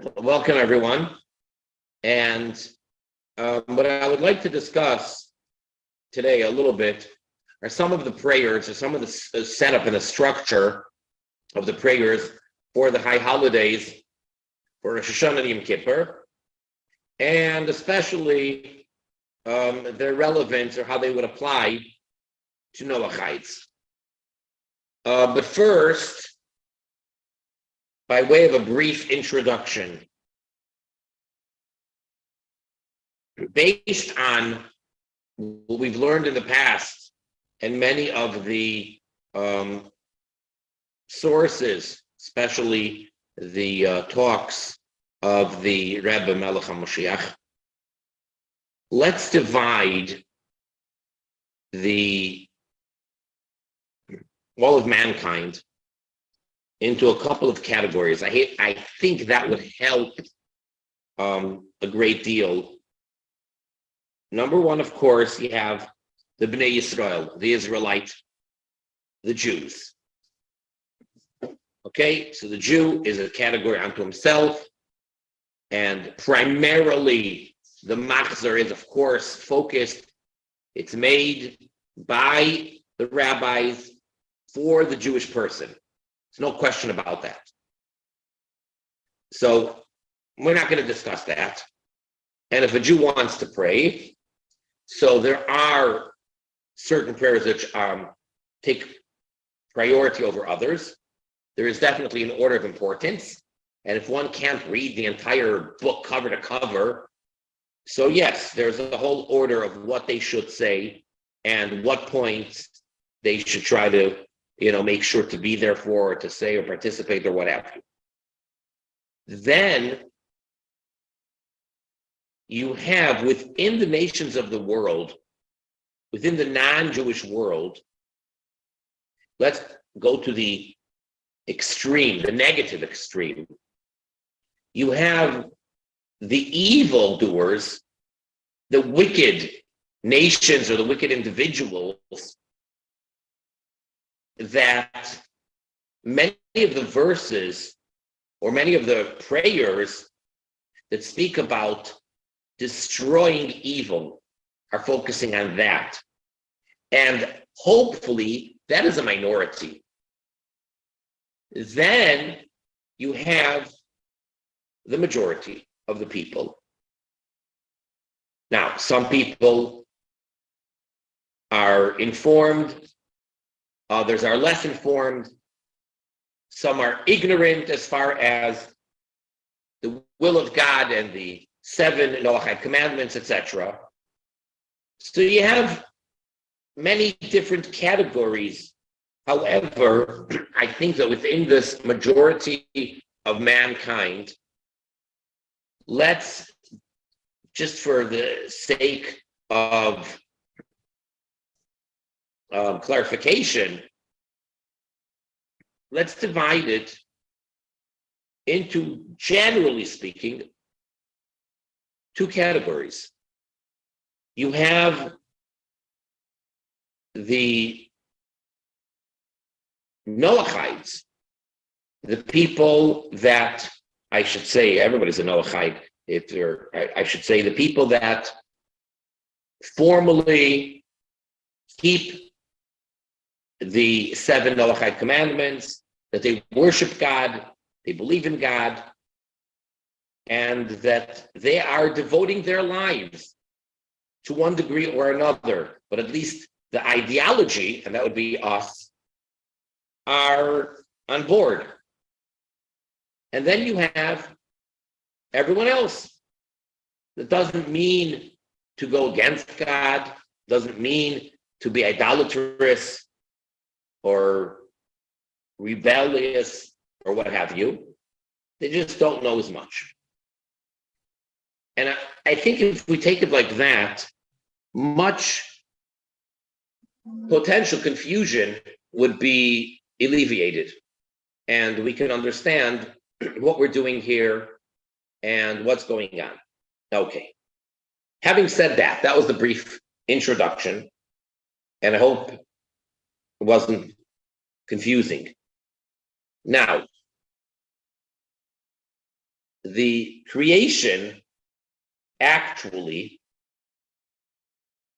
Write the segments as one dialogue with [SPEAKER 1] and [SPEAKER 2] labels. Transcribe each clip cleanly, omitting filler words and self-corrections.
[SPEAKER 1] Welcome, everyone. And what I would like to discuss today a little bit are some of the prayers or some of the setup and the structure of the prayers for the high holidays for Rosh Hashanah and Yom Kippur, and especially their relevance or how they would apply to Noahides. But first, by way of a brief introduction, based on what we've learned in the past and many of the sources, especially the talks of the Rebbe Melech HaMoshiach, let's divide all of mankind into a couple of categories. I think that would help a great deal. Number one, of course, you have the Bnei Yisrael, the Israelite, the Jews. Okay, so the Jew is a category unto himself, and primarily the machzor is, of course, focused. It's made by the rabbis for the Jewish person. There's no question about that. So we're not going to discuss that. And if a Jew wants to pray, so there are certain prayers which take priority over others. There is definitely an order of importance. And if one can't read the entire book cover to cover, so yes, there's a whole order of what they should say and what points they should try to make sure to be there for, or to say, or participate, or what have you. Then you have within the nations of the world, within the non-Jewish world, let's go to the extreme, the negative extreme. You have the evildoers, the wicked nations or the wicked individuals, that many of the verses or many of the prayers that speak about destroying evil are focusing on that. And hopefully that is a minority. Then you have the majority of the people. Now, some people are informed, others are less informed. Some are ignorant as far as the will of God and the 7 Noahide commandments, etc. So you have many different categories. However, I think that within this majority of mankind, let's, just for the sake of clarification, let's divide it into, generally speaking, 2 categories. You have the Noahides, the people that, I should say, everybody's a Noahide. I should say the people that formally keep the 7 Noahide commandments, that they worship God, they believe in God, and that they are devoting their lives to one degree or another, but at least the ideology, and that would be us, are on board. And then you have everyone else. That doesn't mean to go against God, doesn't mean to be idolatrous or rebellious or what have you. They just don't know as much. And I think if we take it like that, much potential confusion would be alleviated. And we can understand what we're doing here and what's going on. Okay. Having said that, that was the brief introduction. And I hope it wasn't confusing. Now, the creation actually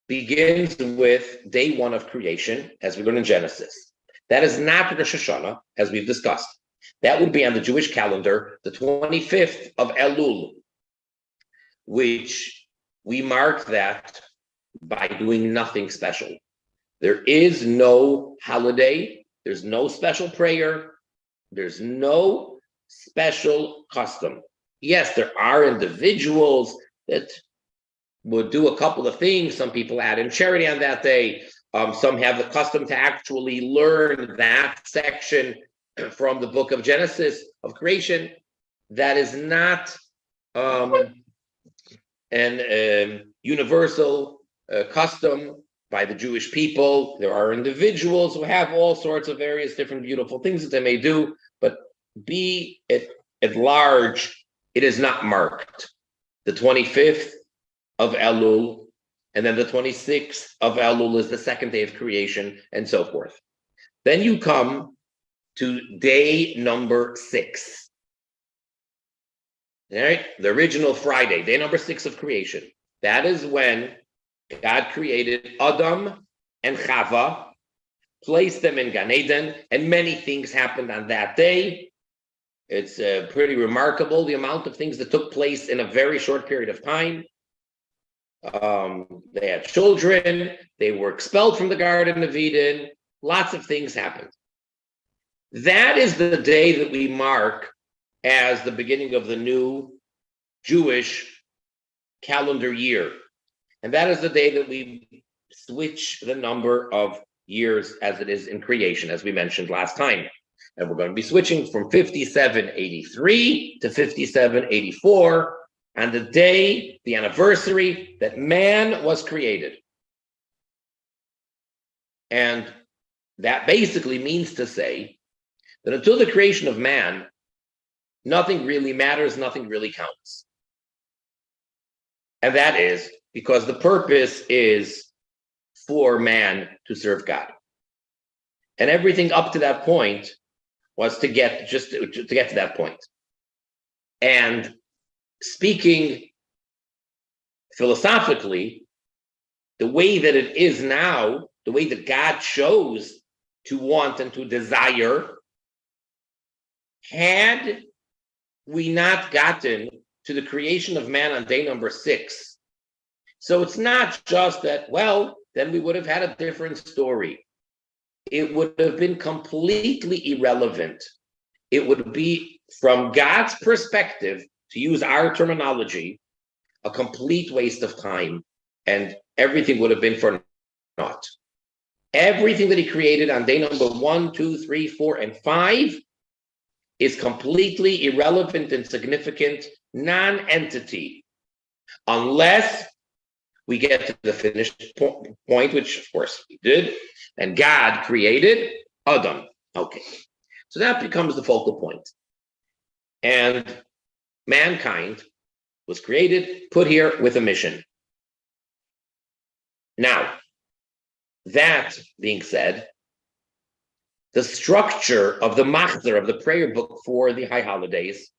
[SPEAKER 1] begins with day one of creation, as we learn in Genesis. That is not Rosh Hashanah, as we've discussed. That would be on the Jewish calendar, the 25th of Elul, which we mark that by doing nothing special. There is no holiday, there's no special prayer, there's no special custom. Yes, there are individuals that would do a couple of things. Some people add in charity on that day. Some have the custom to actually learn that section from the book of Genesis of creation. That is not an universal custom by the Jewish people. There are individuals who have all sorts of various different beautiful things that they may do, but be it at large, it is not marked. The 25th of Elul, and then the 26th of Elul is the second day of creation, and so forth. Then you come to day number 6. All right, the original Friday, day number 6 of creation. That is when God created Adam and Chava, placed them in Gan Eden, and many things happened on that day. It's pretty remarkable, the amount of things that took place in a very short period of time. They had children, they were expelled from the Garden of Eden, lots of things happened. That is the day that we mark as the beginning of the new Jewish calendar year. And that is the day that we switch the number of years as it is in creation, as we mentioned last time. And we're going to be switching from 5783 to 5784 on the day, the anniversary that man was created. And that basically means to say that until the creation of man, nothing really matters, nothing really counts. And that is because the purpose is for man to serve God. And everything up to that point was to get to that point. And speaking philosophically, the way that it is now, the way that God chose to want and to desire, had we not gotten to the creation of man on day number 6. So it's not just that, well, then we would have had a different story. It would have been completely irrelevant. It would be, from God's perspective, to use our terminology, a complete waste of time, and everything would have been for naught. Everything that he created on day number 1, 2, 3, 4, and 5 is completely irrelevant, insignificant, non-entity, unless we get to the finished point, which of course we did, and God created Adam. Okay, so that becomes the focal point. And mankind was created, put here with a mission. Now, that being said, the structure of the machzor, of the prayer book for the high holidays,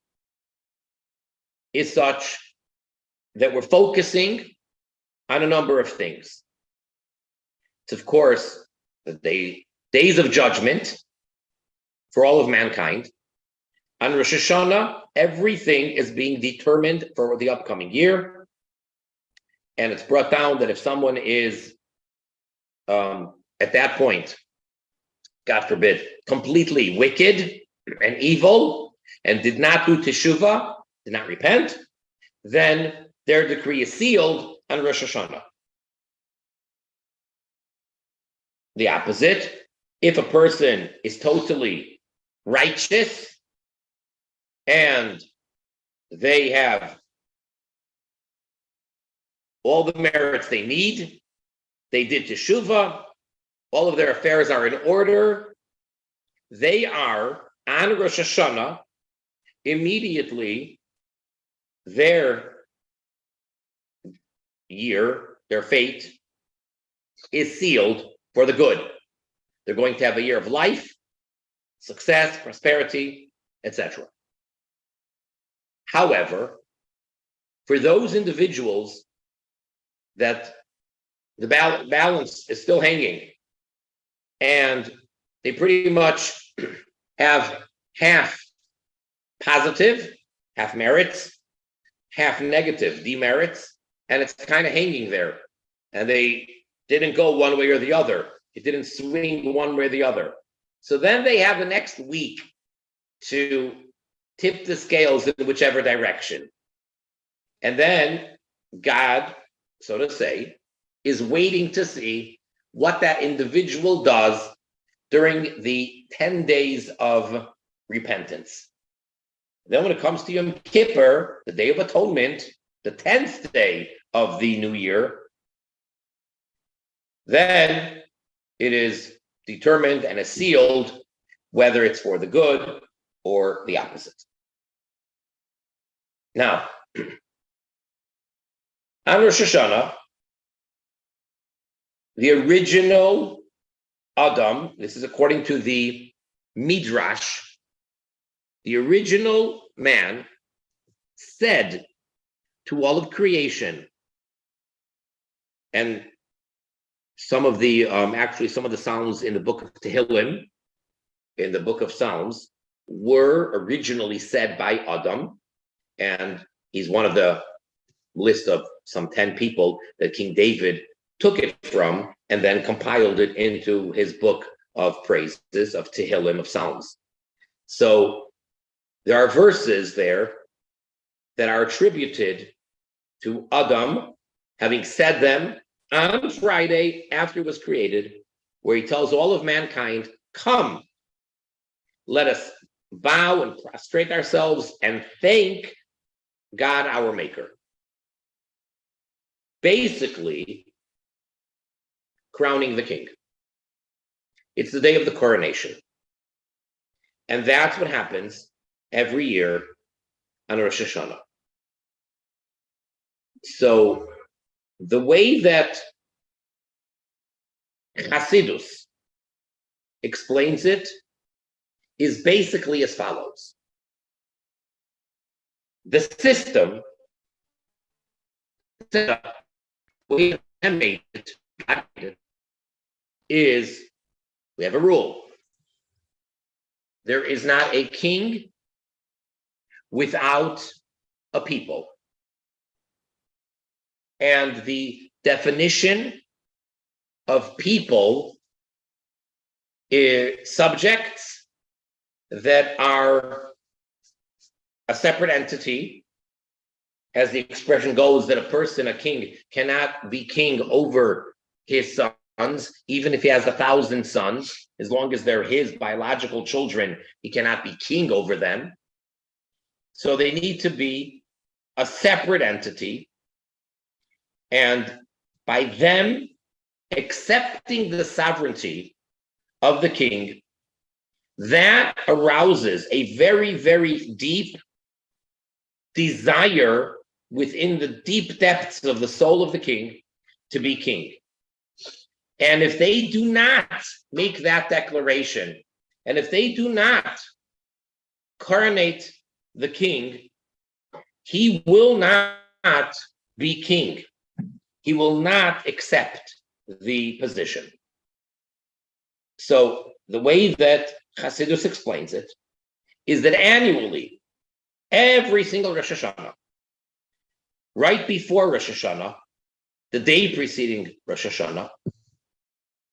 [SPEAKER 1] is such that we're focusing on a number of things. It's, of course, the days of judgment for all of mankind. On Rosh Hashanah, everything is being determined for the upcoming year. And it's brought down that if someone is, at that point, God forbid, completely wicked and evil, and did not do teshuvah, did not repent, then their decree is sealed on Rosh Hashanah. The opposite, if a person is totally righteous and they have all the merits they need, they did teshuvah, all of their affairs are in order, they are on Rosh Hashanah, immediately their year, their fate, is sealed for the good. They're going to have a year of life, success, prosperity, etc. However, for those individuals that the balance is still hanging and they pretty much have half positive, half merits, half negative demerits, and it's kind of hanging there. And they didn't go one way or the other. It didn't swing one way or the other. So then they have the next week to tip the scales in whichever direction. And then God, so to say, is waiting to see what that individual does during the 10 days of repentance. Then when it comes to Yom Kippur, the Day of Atonement, the 10th day of the new year, then it is determined and is sealed whether it's for the good or the opposite. Now, on Rosh Hashanah, the original Adam, this is according to the Midrash, the original man said to all of creation, and some of the Psalms in the book of Tehillim, in the book of Psalms, were originally said by Adam, and he's one of the list of some 10 people that King David took it from and then compiled it into his book of praises, of Tehillim, of Psalms. So there are verses there that are attributed to Adam, having said them on Friday after it was created, where he tells all of mankind, come, let us bow and prostrate ourselves and thank God, our Maker. Basically, crowning the king. It's the day of the coronation. And that's what happens every year on Rosh Hashanah. So the way that Hasidus explains it is basically as follows. The system we made it is we have a rule. There is not a king without a people. And the definition of people is subjects that are a separate entity. As the expression goes, that a person, a king, cannot be king over his sons, even if he has 1,000 sons, as long as they're his biological children, he cannot be king over them. So they need to be a separate entity. And by them accepting the sovereignty of the king, that arouses a very, very deep desire within the deep depths of the soul of the king to be king. And if they do not make that declaration, and if they do not coronate the king, he will not be king. He will not accept the position. So the way that Hasidus explains it is that annually, every single Rosh Hashanah, right before Rosh Hashanah, the day preceding Rosh Hashanah,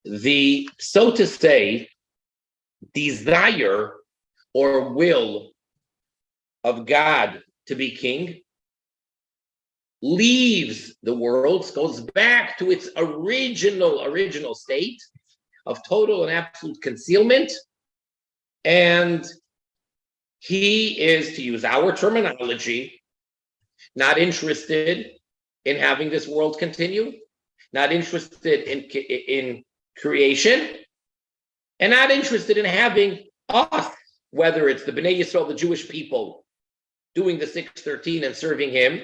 [SPEAKER 1] the, so to say, desire or will of God to be king leaves the world, goes back to its original state of total and absolute concealment. And he is, to use our terminology, not interested in having this world continue, not interested in creation, and not interested in having us, whether it's the Bnei Yisrael, the Jewish people, doing the 613 and serving him,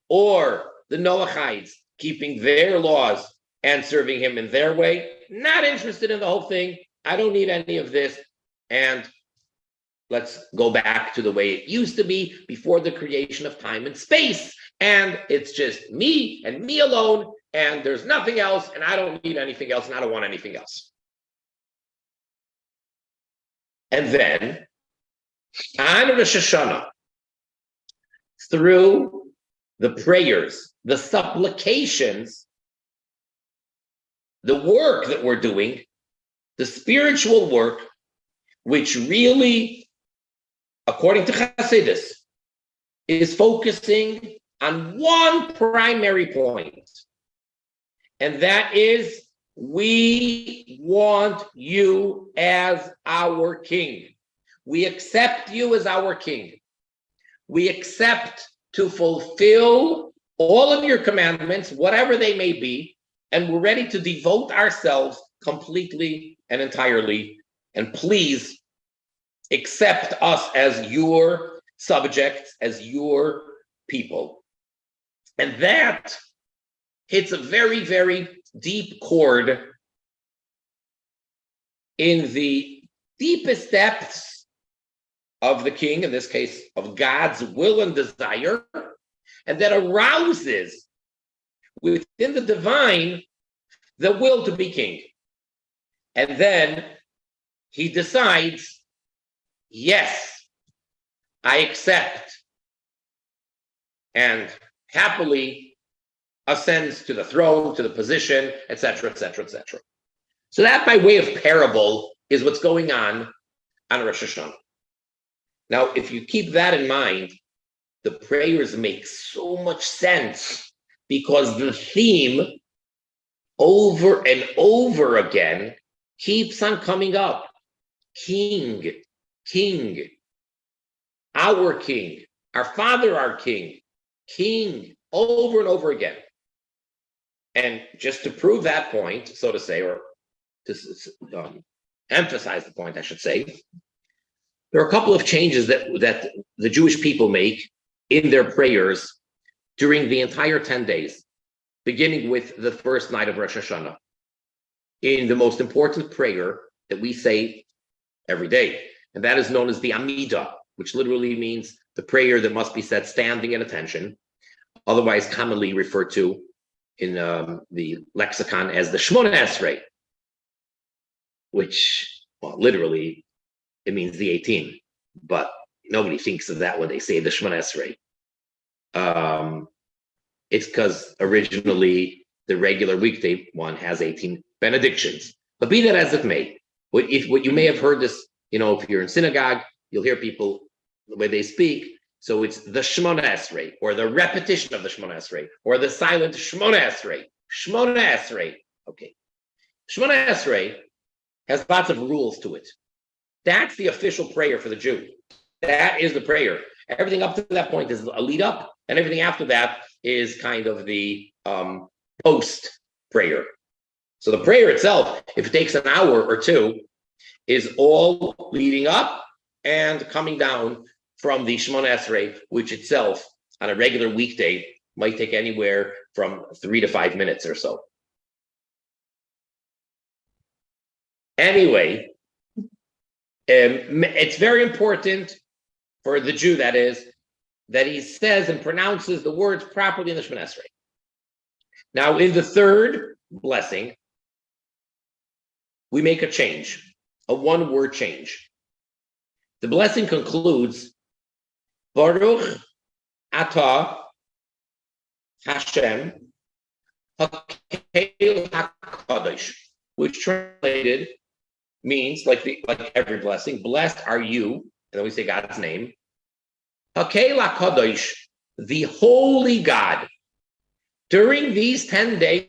[SPEAKER 1] or the Noahides keeping their laws and serving him in their way. Not interested in the whole thing. I don't need any of this. And let's go back to the way it used to be before the creation of time and space. And it's just me and me alone, and there's nothing else, and I don't need anything else, and I don't want anything else. And then, on Rosh Hashanah, through the prayers, the supplications, the work that we're doing, the spiritual work, which really, according to Chassidus, is focusing on one primary point, and that is, we want you as our king. We accept you as our king. We accept to fulfill all of your commandments, whatever they may be, and we're ready to devote ourselves completely and entirely. And please accept us as your subjects, as your people. And that hits a very, very deep chord in the deepest depths of the king, in this case, of God's will and desire, and that arouses within the divine the will to be king. And then he decides, yes, I accept, and happily ascends to the throne, to the position, etc., etc., etc. So that, by way of parable, is what's going on Rosh Hashanah. Now, if you keep that in mind, the prayers make so much sense, because the theme over and over again keeps on coming up. King, king, our king, our Father, our king, king, over and over again. And just to prove that point, so to say, or to emphasize the point, I should say, there are a couple of changes that the Jewish people make in their prayers during the entire 10 days, beginning with the first night of Rosh Hashanah, in the most important prayer that we say every day, and that is known as the Amidah, which literally means the prayer that must be said standing at attention, otherwise commonly referred to in the lexicon as the Shmona Esrei, which, well, literally, it means the 18, but nobody thinks of that when they say the Shmona Esrei. It's because originally the regular weekday one has 18 benedictions. But be that as it may, what you may have heard this, if you're in synagogue, you'll hear people the way they speak. So it's the Shmona Esrei, or the repetition of the Shmona Esrei, or the silent Shmona Esrei. Shmona Esrei. Okay. Shmona Esrei has lots of rules to it. That's the official prayer for the Jew. That is the prayer. Everything up to that point is a lead up, and everything after that is kind of the post prayer. So the prayer itself, if it takes an hour or two, is all leading up and coming down from the Shmona Esrei, which itself, on a regular weekday, might take anywhere from 3 to 5 minutes or so. Anyway, it's very important for the Jew, that is, that he says and pronounces the words properly in the Shemona Esrei. Now, in the third blessing, we make a change, a one-word change. The blessing concludes, Baruch Atah Hashem Hakel HaKadosh, which translated means, like every blessing, blessed are you, and then we say God's name, Hakel HaKadosh, the holy God. During these 10 days,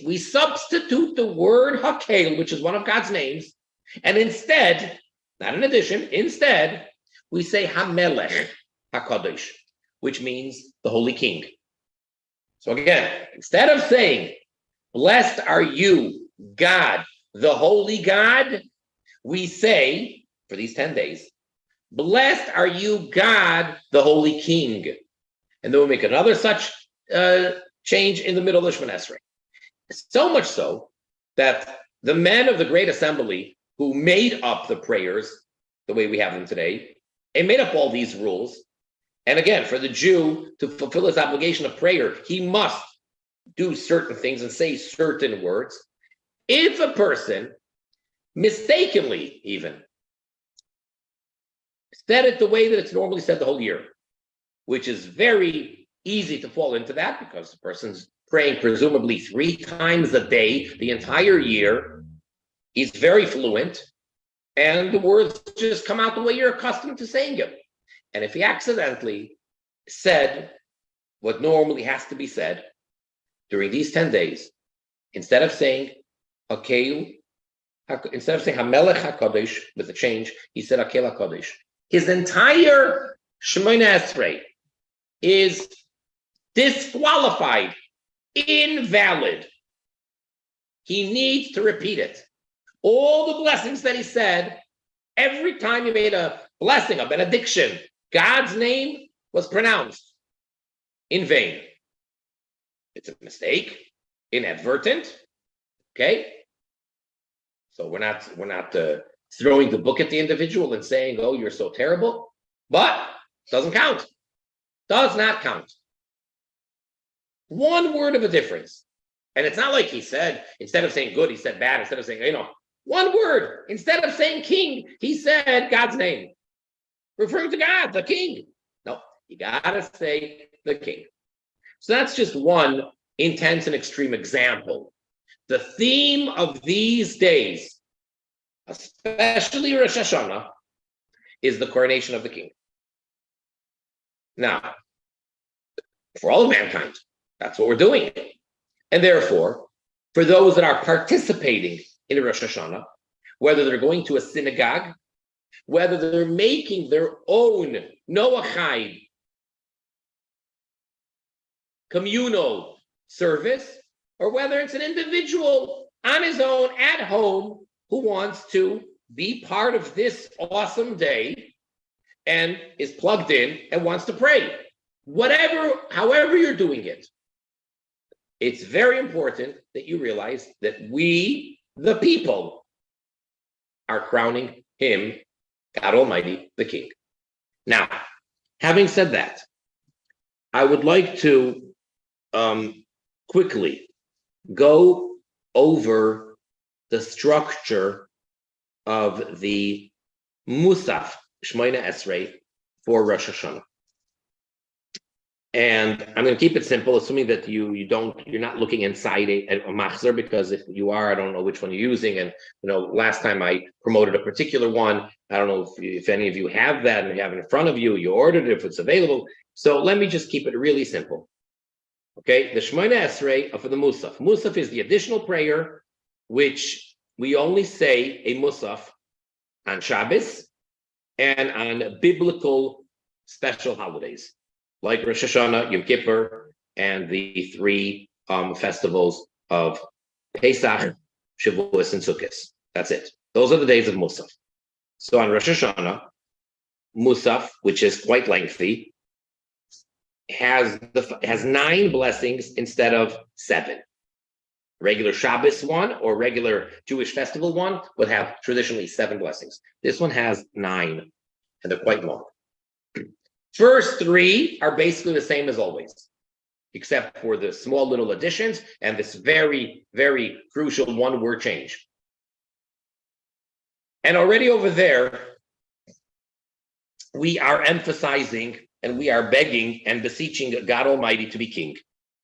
[SPEAKER 1] we substitute the word Hakel, which is one of God's names, and instead, not in addition, instead, we say HaMelech HaKadosh, which means the Holy King. So again, instead of saying, blessed are you, God, the Holy God, we say, for these 10 days, blessed are you, God, the Holy King. And then we make another such change in the middle of the Shemona Esrei. So much so that the men of the Great Assembly who made up the prayers the way we have them today, and made up all these rules. And again, for the Jew to fulfill his obligation of prayer, he must do certain things and say certain words. If a person mistakenly even said it the way that it's normally said the whole year, which is very easy to fall into that because the person's praying presumably 3 times a day the entire year, he's very fluent, and the words just come out the way you're accustomed to saying them. And if he accidentally said what normally has to be said during these 10 days, instead of saying Hamelech HaKadosh with a change, he said Akel HaKadosh. His entire Shemoneh Esrei is disqualified, invalid. He needs to repeat it. All the blessings that he said, every time he made a blessing, a benediction, God's name was pronounced in vain. It's a mistake, inadvertent. Okay, so we're not throwing the book at the individual and saying, "Oh, you're so terrible," but it doesn't count. Does not count. One word of a difference, and it's not like he said instead of saying good, he said bad. Instead of saying one word, instead of saying king, he said God's name, referring to God, the king. No, you gotta say the king. So that's just one intense and extreme example. The theme of these days, especially Rosh Hashanah, is the coronation of the king. Now, for all of mankind, that's what we're doing. And therefore, for those that are participating in Rosh Hashanah, whether they're going to a synagogue, whether they're making their own Noahide communal service, or whether it's an individual on his own at home who wants to be part of this awesome day and is plugged in and wants to pray. However you're doing it, it's very important that you realize that we, the people, are crowning him, God Almighty, the King. Now, having said that, I would like to quickly go over the structure of the Musaf, Shemoneh Esrei, for Rosh Hashanah. And I'm going to keep it simple, assuming that you're not looking inside a machzor, because if you are, I don't know which one you're using. And last time I promoted a particular one. I don't know if any of you have that and you have it in front of you. You ordered it if it's available. So let me just keep it really simple. Okay, the Shemoneh Esrei for the Musaf. Musaf is the additional prayer, which we only say a Musaf on Shabbos and on biblical special holidays, like Rosh Hashanah, Yom Kippur, and the 3 festivals of Pesach, Shavuos, and Sukkot. That's it. Those are the days of Musaf. So on Rosh Hashanah, Musaf, which is quite lengthy, has 9 blessings instead of 7. Regular Shabbos one or regular Jewish festival one would have traditionally 7 blessings. This one has 9, and they're quite long. First 3 are basically the same as always, except for the small little additions and this very, very crucial one-word change. And already over there, we are emphasizing and we are begging and beseeching God Almighty to be king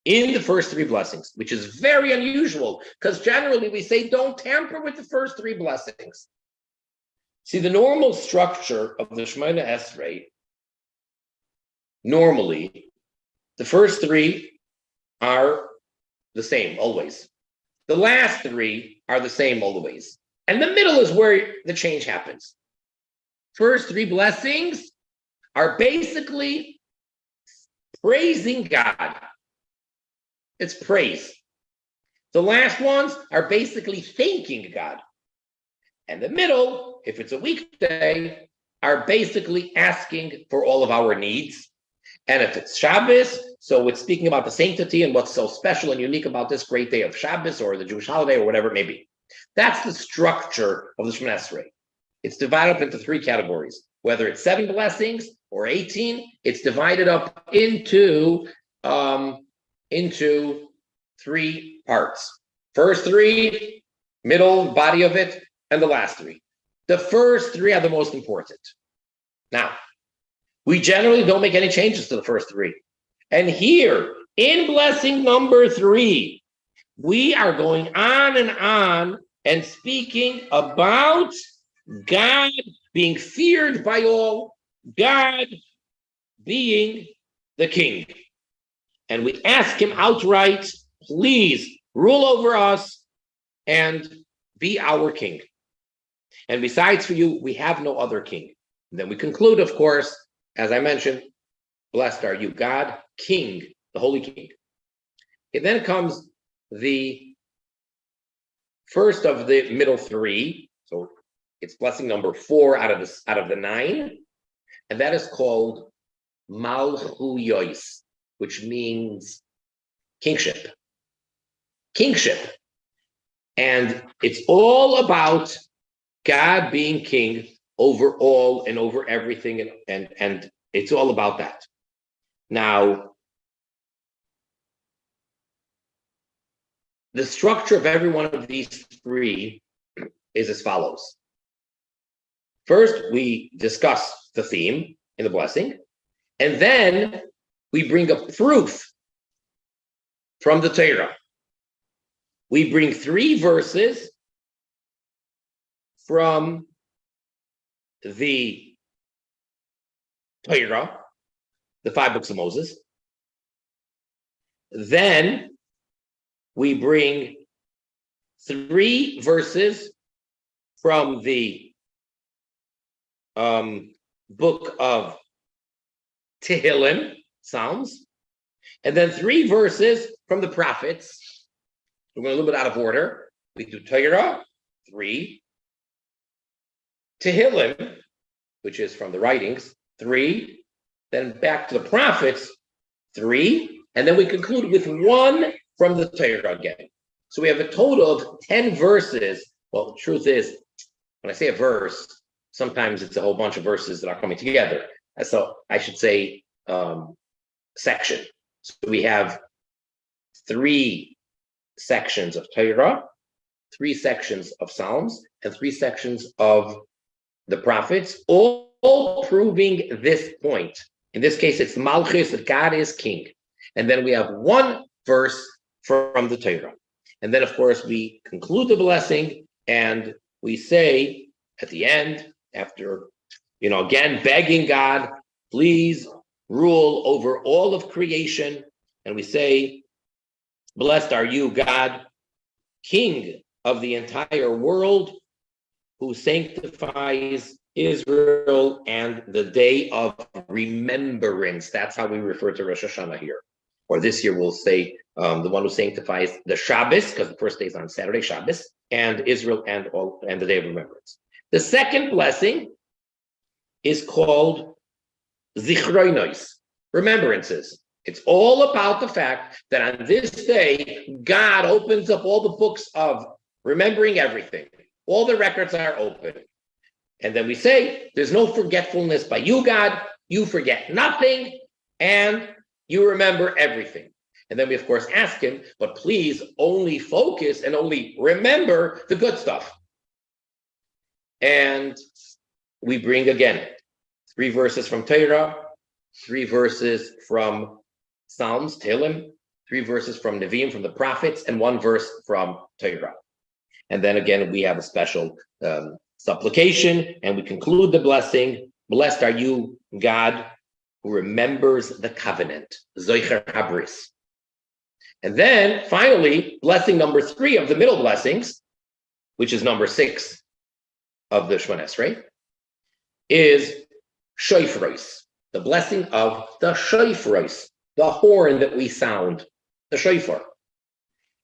[SPEAKER 1] in the first 3 blessings, which is very unusual because generally we say don't tamper with the first 3 blessings. See, the normal structure of the Shemoneh Esrei, normally, the first 3 are the same always. The last 3 are the same always. And the middle is where the change happens. First 3 blessings are basically praising God. It's praise. The last ones are basically thanking God. And the middle, if it's a weekday, are basically asking for all of our needs. And if it's Shabbos, so it's speaking about the sanctity and what's so special and unique about this great day of Shabbos or the Jewish holiday or whatever it may be. That's the structure of the Shemoneh Esrei. It's divided up into 3 categories. whether it's 7 blessings or 18, it's divided up into 3 parts. First 3, middle body of it, and the last 3. The first 3 are the most important. Now, we generally don't make any changes to the first 3. And here, in blessing number 3, we are going on and speaking about God being feared by all, God being the king. And we ask him outright, please rule over us and be our king. And besides for you, we have no other king. And then we conclude, of course, as I mentioned, blessed are you, God, King, the Holy King. It then comes the first of the middle 3. So it's blessing number 4 out of the 9. And that is called Malchuyois, which means kingship. Kingship. And it's all about God being king over all and over everything, and it's all about that. Now, the structure of every one of these 3 is as follows. First, we discuss the theme in the blessing, and then we bring a proof from the Torah. We bring 3 verses from the Torah, the 5 books of Moses. Then we bring 3 verses from the book of Tehillim, Psalms, and then 3 verses from the prophets. We're going a little bit out of order. We do Torah, 3, Tehillim, which is from the writings, 3, then back to the prophets, 3, and then we conclude with 1 from the Torah again. So we have a total of 10 verses. Well, the truth is, when I say a verse, sometimes it's a whole bunch of verses that are coming together. So I should say section. So we have 3 sections of Torah, 3 sections of Psalms, and 3 sections of the prophets, all proving this point. In this case, it's Malchus, that God is king. And then we have 1 verse from the Torah. And then, of course, we conclude the blessing, and we say at the end, after, again, begging God, please rule over all of creation. And we say, blessed are you, God, King of the entire world, who sanctifies Israel and the day of remembrance. That's how we refer to Rosh Hashanah here. Or this year we'll say the one who sanctifies the Shabbos, because the first day is on Saturday, Shabbos, and Israel and the day of remembrance. The second blessing is called Zichronos, remembrances. It's all about the fact that on this day, God opens up all the books of remembering everything. All the records are open. And then we say, there's no forgetfulness by you, God. You forget nothing, and you remember everything. And then we, of course, ask him, but please only focus and only remember the good stuff. And we bring, again, 3 verses from Torah, 3 verses from Psalms, Tehillim, 3 verses from Nevi'im, from the prophets, and 1 verse from Torah. And then again, we have a special supplication, and we conclude the blessing. Blessed are you, God, who remembers the covenant, Zoicher Habris. And then finally, blessing number 3 of the middle blessings, which is number 6 of the Shemona Esrei, is Shofros, the blessing of the Shofros, the horn that we sound, the shofar.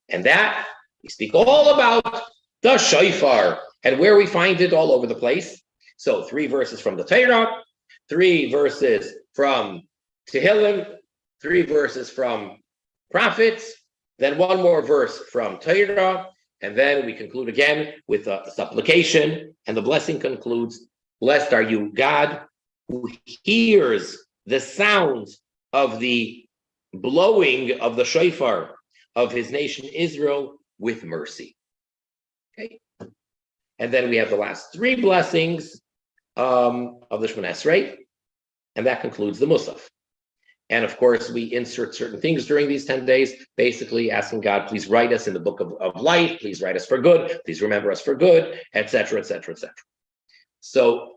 [SPEAKER 1] And that we speak all about the shofar and where we find it all over the place. So 3 verses from the Torah, 3 verses from Tehillim, 3 verses from prophets, then 1 more verse from Torah, and then we conclude again with a supplication, and the blessing concludes, blessed are you, God, who hears the sound of the blowing of the shofar of his nation Israel with mercy. Okay. And then we have the last three blessings of the Shemoneh Esrei, and that concludes the Musaf. And of course, we insert certain things during these 10 days, basically asking God, please write us in the book of life, please write us for good, please remember us for good, etc., etc., etc. So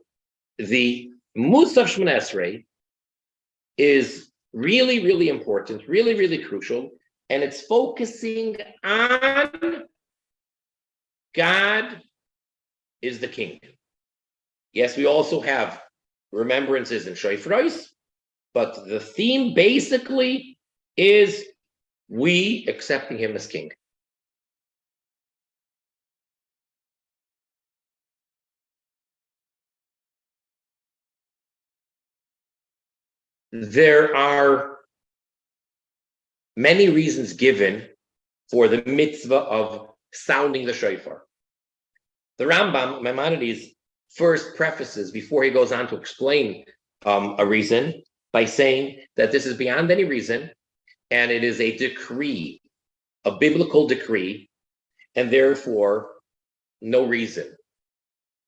[SPEAKER 1] the Musaf Shemoneh Esrei is really, really important, really, really crucial, and it's focusing on God is the king. Yes, we also have remembrances and shofaros, but the theme basically is we accepting him as king. There are many reasons given for the mitzvah of sounding the shofar. The Rambam, Maimonides, first prefaces, before he goes on to explain a reason, by saying that this is beyond any reason, and it is a decree, a biblical decree, and therefore no reason.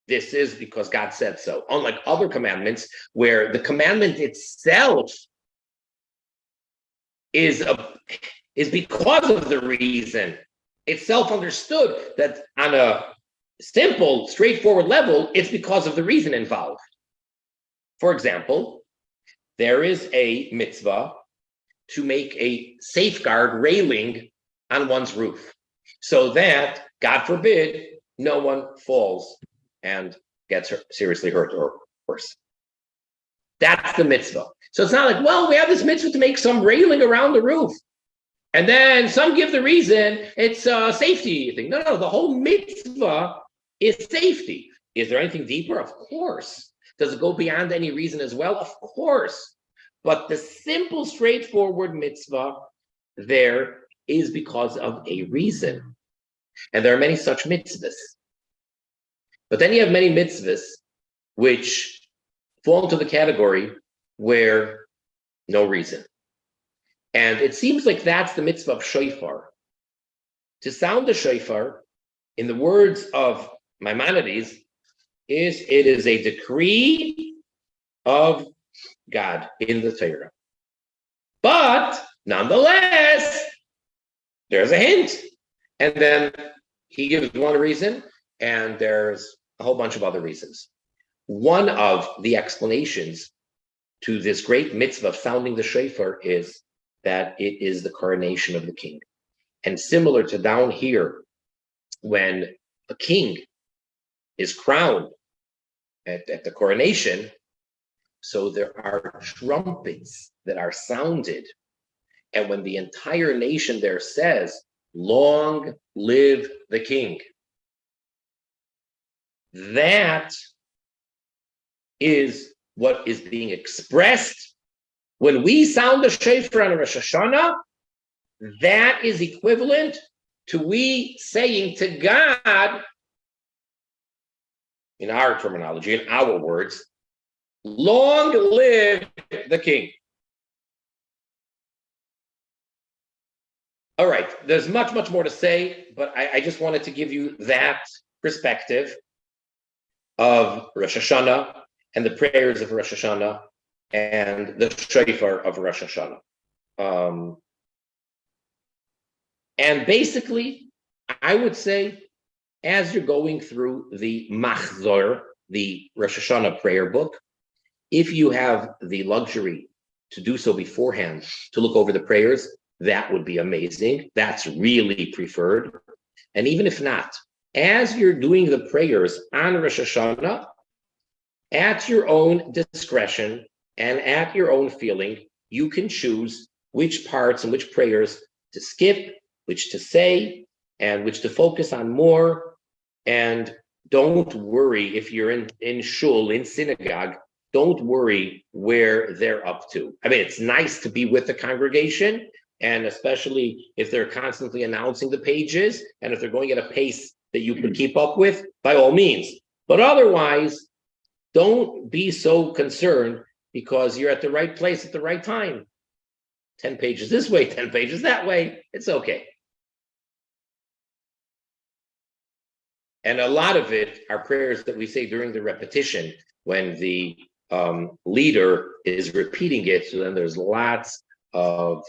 [SPEAKER 1] This is because God said so. Unlike other commandments, where the commandment itself is because of the reason. It's self-understood that on a simple, straightforward level, it's because of the reason involved. For example, there is a mitzvah to make a safeguard railing on one's roof so that, God forbid, no one falls and gets seriously hurt or worse. That's the mitzvah. So it's not like, well, we have this mitzvah to make some railing around the roof. And then some give the reason it's a safety thing. No, the whole mitzvah is safety. Is there anything deeper? Of course. Does it go beyond any reason as well? Of course. But the simple, straightforward mitzvah there is because of a reason. And there are many such mitzvahs. But then you have many mitzvahs which fall into the category where no reason. And it seems like that's the mitzvah of shofar. To sound the shofar, in the words of Maimonides, it is a decree of God in the Torah. But nonetheless, there's a hint. And then he gives one reason, and there's a whole bunch of other reasons. One of the explanations to this great mitzvah of sounding the shofar is that it is the coronation of the king. And similar to down here, when a king is crowned at the coronation, so there are trumpets that are sounded. And when the entire nation there says, "Long live the king," that is what is being expressed. When we sound the shofar on Rosh Hashanah, that is equivalent to we saying to God, in our terminology, in our words, "Long live the king." All right, there's much, much more to say, but I just wanted to give you that perspective of Rosh Hashanah and the prayers of Rosh Hashanah and the shofar of Rosh Hashanah. And basically, I would say, as you're going through the Machzor, the Rosh Hashanah prayer book, if you have the luxury to do so beforehand, to look over the prayers, that would be amazing. That's really preferred. And even if not, as you're doing the prayers on Rosh Hashanah, at your own discretion and at your own feeling, you can choose which parts and which prayers to skip, which to say, and which to focus on more. And don't worry if you're in shul, in synagogue, don't worry where they're up to. I mean, it's nice to be with the congregation, and especially if they're constantly announcing the pages, and if they're going at a pace that you can keep up with, by all means. But otherwise, don't be so concerned because you're at the right place at the right time. 10 pages this way, 10 pages that way. It's okay. And a lot of it are prayers that we say during the repetition when the leader is repeating it. So then there's lots of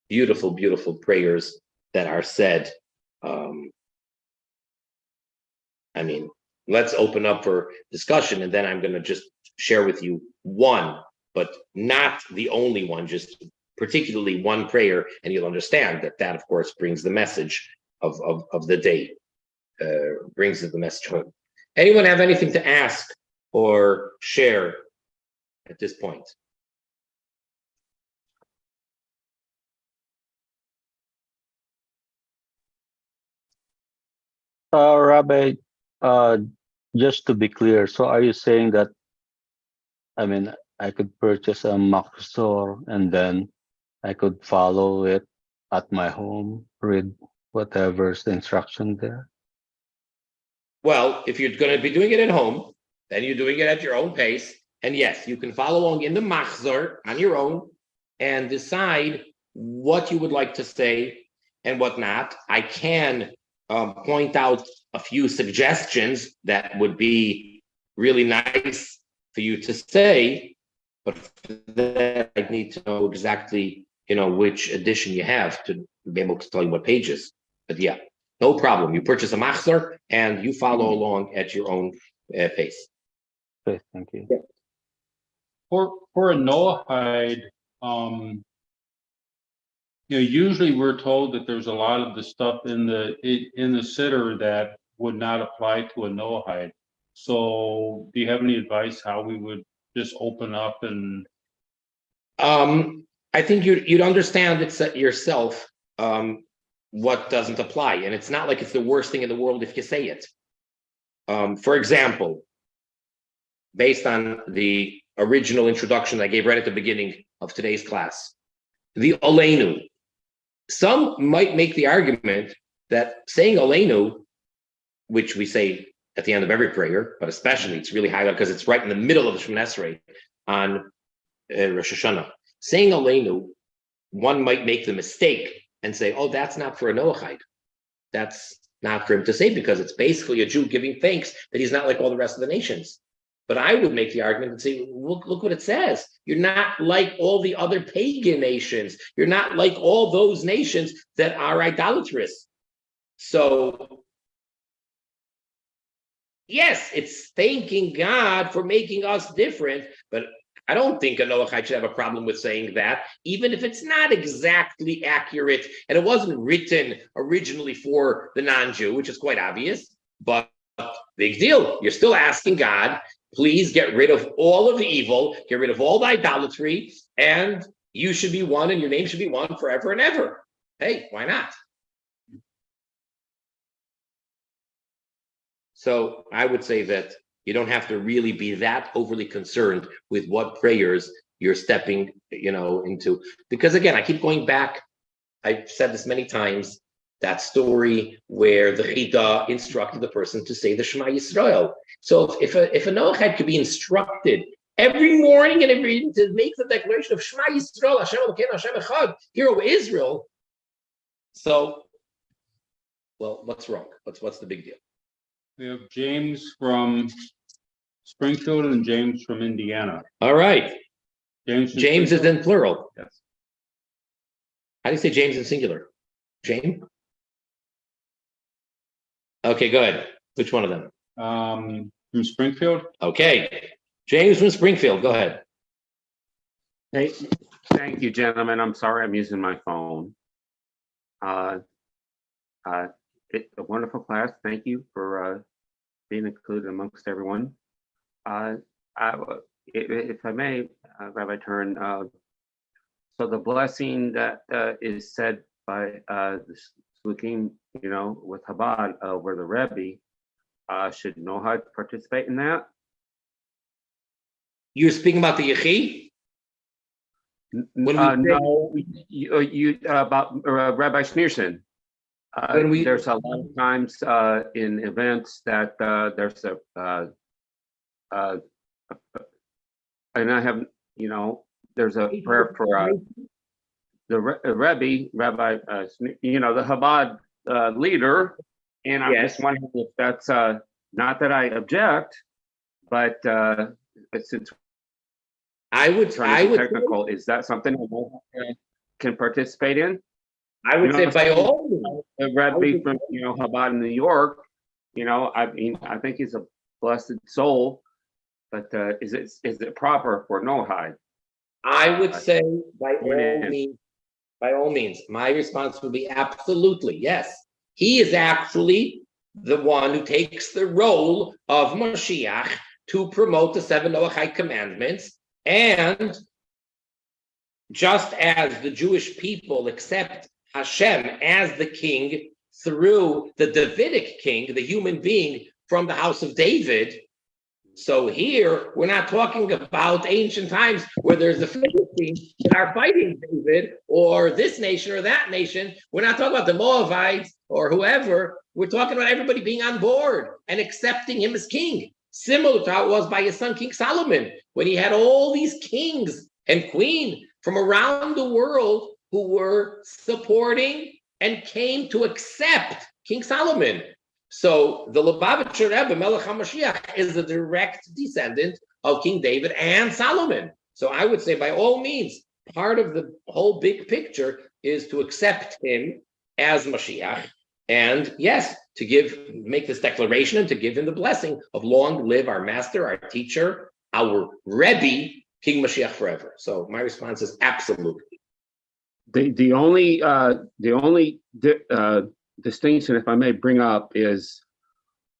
[SPEAKER 1] beautiful, beautiful prayers that are said. I mean, let's open up for discussion, and then I'm going to just share with you one, but not the only one, just particularly one prayer, and you'll understand that that, of course, brings the message of the day, brings the message home. Anyone have anything to ask or share at this point?
[SPEAKER 2] Rabbi, just to be clear, so are you saying that, I mean, I could purchase a Machzor and then I could follow it at my home, read whatever's the instruction there?
[SPEAKER 1] Well, if you're going to be doing it at home, then you're doing it at your own pace. And yes, you can follow along in the Machzor on your own and decide what you would like to say and what not. I can point out a few suggestions that would be really nice for you to say, but for that I need to know exactly, which edition you have to be able to tell you what pages. But yeah, no problem. You purchase a machzor and you follow along at your own pace.
[SPEAKER 2] Okay, thank you.
[SPEAKER 1] Yeah.
[SPEAKER 3] For a Noahide, usually we're told that there's a lot of the stuff in the siddur that would not apply to a Noahide. So, do you have any advice how we would just open up and?
[SPEAKER 1] I think you'd understand it yourself. What doesn't apply, and it's not like it's the worst thing in the world if you say it. For example, based on the original introduction I gave right at the beginning of today's class, the Aleinu. Some might make the argument that saying Aleinu, which we say at the end of every prayer, but especially it's really highlighted because it's right in the middle of the Shemoneh Esrei on Rosh Hashanah. Saying Aleinu, one might make the mistake and say, oh, that's not for a Noahide. That's not for him to say because it's basically a Jew giving thanks that he's not like all the rest of the nations. But I would make the argument and say, look what it says. You're not like all the other pagan nations. You're not like all those nations that are idolatrous. So, yes, it's thanking God for making us different, but I don't think a Noahide should have a problem with saying that, even if it's not exactly accurate and it wasn't written originally for the non-Jew, which is quite obvious, but big deal. You're still asking God, please get rid of all of the evil, get rid of all the idolatry, and you should be one and your name should be one forever and ever. Hey, why not? So I would say that you don't have to really be that overly concerned with what prayers you're stepping, into. Because again, I keep going back. I've said this many times, that story where the Chida instructed the person to say the Shema Yisrael. So if a Noahide could be instructed every morning and every evening to make the declaration of Shema Yisrael, Hashem Elokeinu, Hashem Echad, Hear, O Israel. So, well, what's wrong? What's the big deal?
[SPEAKER 3] We have James from Springfield and James from Indiana.
[SPEAKER 1] All right.
[SPEAKER 3] James
[SPEAKER 1] is in plural.
[SPEAKER 3] Yes.
[SPEAKER 1] How do you say James in singular? James? Okay, go ahead. Which one of them?
[SPEAKER 3] From Springfield.
[SPEAKER 1] Okay. James from Springfield, go ahead.
[SPEAKER 4] Hey, thank you, gentlemen. I'm sorry I'm using my phone. It's a wonderful class. Thank you for being included amongst everyone. If I may, Rabbi Turin, so the blessing that is said by the Slukim, with Chabad over the Rebbe, should Noahide participate in that?
[SPEAKER 1] You're speaking about the Yechi?
[SPEAKER 4] No, you about Rabbi Schneerson. There's a lot of times in events that there's and I have, there's a prayer for the Rebbe, Rabbi, the Chabad leader, and I'm just wondering if that's not that I object, but since
[SPEAKER 1] I would
[SPEAKER 4] technical, is that something I can participate in?
[SPEAKER 1] I would say by all means.
[SPEAKER 4] The Rebbe from Chabad in New York, I mean, I think he's a blessed soul, but is it proper for Noahide?
[SPEAKER 1] I would say by all means, my response would be absolutely, yes. He is actually the one who takes the role of Mashiach to promote the 7 Noahide commandments. And just as the Jewish people accept Hashem as the king through the Davidic king, the human being from the house of David, so here, we're not talking about ancient times where there's the Philistines that are fighting David or this nation or that nation. We're not talking about the Moabites or whoever. We're talking about everybody being on board and accepting him as king, similar to how it was by his son, King Solomon, when he had all these kings and queens from around the world who were supporting and came to accept King Solomon. So the Lubavitcher Rebbe, Melech HaMashiach, is a direct descendant of King David and Solomon. So I would say, by all means, part of the whole big picture is to accept him as Mashiach, and yes, to make this declaration and to give him the blessing of long live our master, our teacher, our Rebbe, King Mashiach forever. So my response is absolutely.
[SPEAKER 4] The only distinction, if I may bring up, is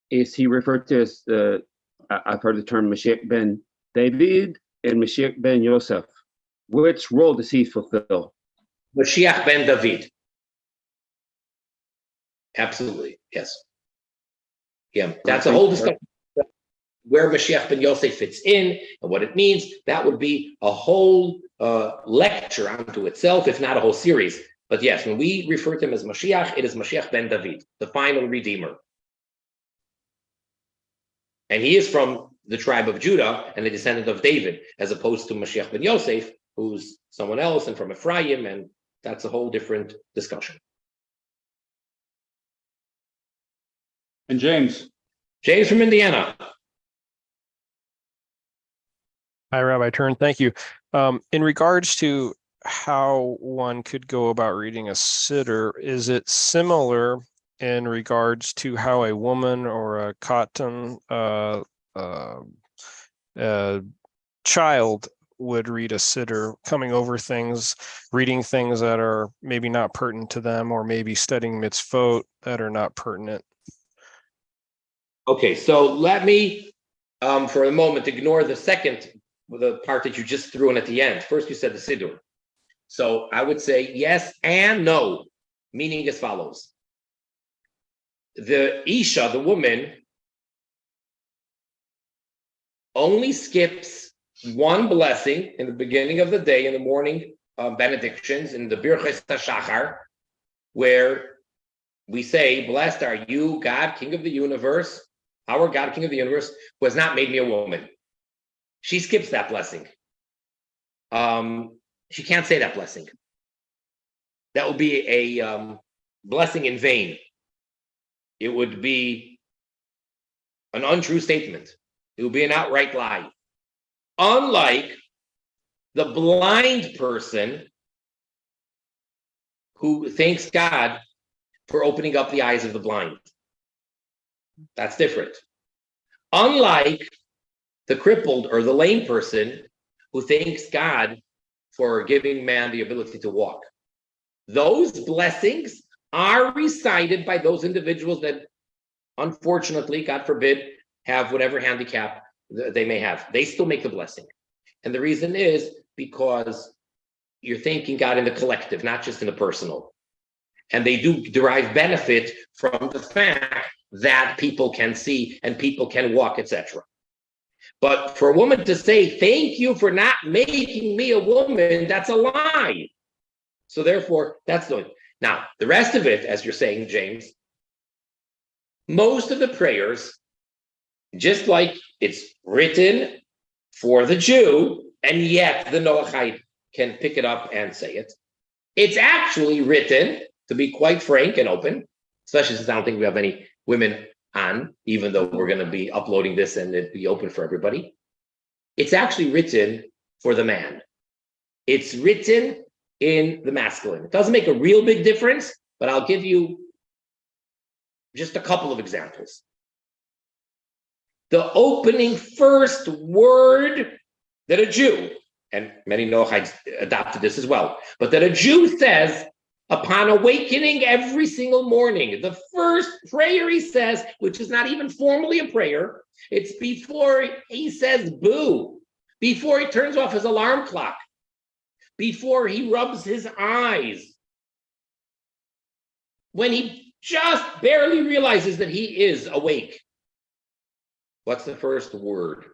[SPEAKER 4] he referred to as I've heard the term Mashiach ben David and Mashiach ben Yosef. Which role does he fulfill?
[SPEAKER 1] Mashiach ben David. Absolutely, yes. Yeah, that's a whole discussion where Mashiach ben Yosef fits in and what it means. That would be a whole lecture unto itself, if not a whole series. But yes, when we refer to him as Mashiach, it is Mashiach ben David, the final Redeemer. And he is from the tribe of Judah and a descendant of David, as opposed to Mashiach ben Yosef, who's someone else and from Ephraim, and that's a whole different discussion.
[SPEAKER 3] And James.
[SPEAKER 1] James from Indiana.
[SPEAKER 5] Hi, Rabbi Turn. Thank you. In regards to how one could go about reading a siddur, is it similar in regards to how a woman or a cotton child would read a siddur, coming over things, reading things that are maybe not pertinent to them, or maybe studying mitzvot that are not pertinent?
[SPEAKER 1] Okay, so let me, for a moment, ignore the part that you just threw in at the end. First, you said the siddur. So I would say yes and no, meaning as follows. The Isha, the woman, only skips one blessing in the beginning of the day, in the morning benedictions, in the Birchas HaShachar, where we say, blessed are you, God, King of the universe, our God, King of the universe, who has not made me a woman. She skips that blessing. She can't say that blessing. That would be a blessing in vain. It would be an untrue statement. It would be an outright lie. Unlike the blind person who thanks God for opening up the eyes of the blind. That's different. Unlike the crippled or the lame person who thanks God for giving man the ability to walk. Those blessings are recited by those individuals that, unfortunately, God forbid, have whatever handicap they may have. They still make the blessing. And the reason is because you're thanking God in the collective, not just in the personal. And they do derive benefit from the fact that people can see and people can walk, etc. But for a woman to say, thank you for not making me a woman, that's a lie. So therefore, that's the now, the rest of it, as you're saying, James, most of the prayers, just like it's written for the Jew, and yet the Noahide can pick it up and say it. It's actually written, to be quite frank and open, especially since I don't think we have any women on, even though we're going to be uploading this and it'd be open for everybody. It's actually written for the man. It's written in the masculine. It doesn't make a real big difference, but I'll give you just a couple of examples. The opening first word that a Jew, and many Noahides adopted this as well, but that a Jew says upon awakening every single morning, the first prayer he says, which is not even formally a prayer, it's before he says boo, before he turns off his alarm clock, before he rubs his eyes, when he just barely realizes that he is awake. What's the first word,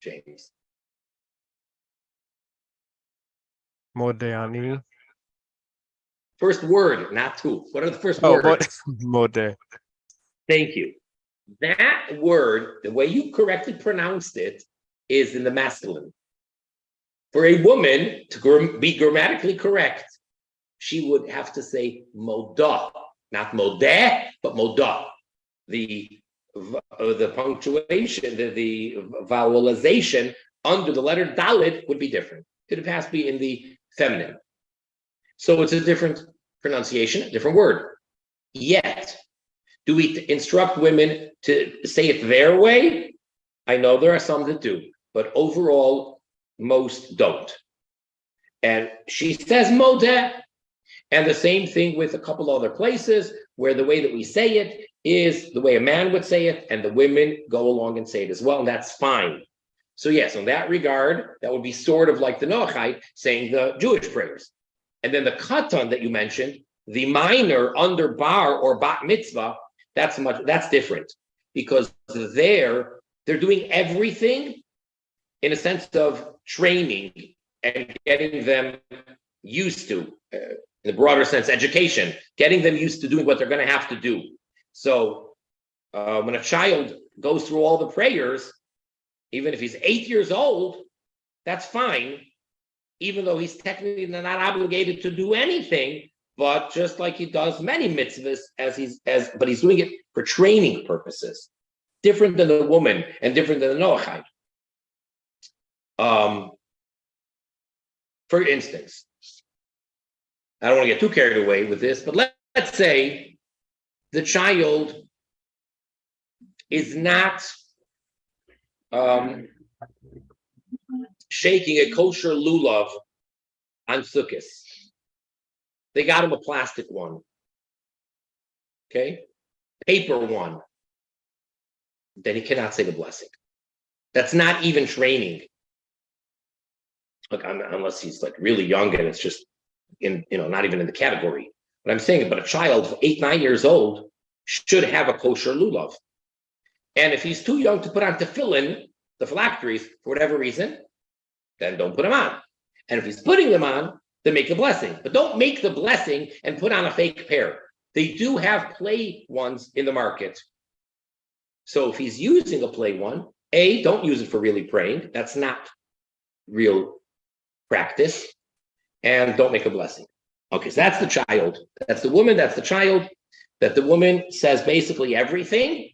[SPEAKER 1] James?
[SPEAKER 5] Modeani.
[SPEAKER 1] First word, not two. What are the first words?
[SPEAKER 5] Mode.
[SPEAKER 1] Thank you. That word, the way you correctly pronounced it, is in the masculine. For a woman to be grammatically correct, she would have to say moda, not modeh, but moda. The punctuation, the vowelization under the letter Dalet would be different. It has to be in the feminine. So it's a different pronunciation, a different word. Yet, do we instruct women to say it their way? I know there are some that do, but overall, most don't. And she says modeh, and the same thing with a couple other places where the way that we say it is the way a man would say it, and the women go along and say it as well, and that's fine. So yes, in that regard, that would be sort of like the Noahide saying the Jewish prayers. And then the katan that you mentioned, the minor under bar or bat mitzvah, that's different, because they're doing everything in a sense of training and getting them used to, in the broader sense, education, getting them used to doing what they're going to have to do. So when a child goes through all the prayers, even if he's 8 years old, that's fine, even though he's technically not obligated to do anything, but just like he does many mitzvahs, but he's doing it for training purposes, different than the woman and different than the Noahide. For instance, I don't want to get too carried away with this, but let's say the child is not shaking a kosher lulav on Sukkot. They got him a plastic one, okay, paper one. Then he cannot say the blessing. That's not even training. Look, unless he's like really young and it's just not even in the category. But I'm saying, but a child 8, 9 years old should have a kosher lulav. And if he's too young to put on tefillin, the phylacteries, for whatever reason, then don't put them on. And if he's putting them on, then make the blessing. But don't make the blessing and put on a fake pair. They do have play ones in the market. So if he's using a play one, don't use it for really praying. That's not real practice. And don't make a blessing. Okay, so that's the child. That's the woman, that's the child. That the woman says basically everything.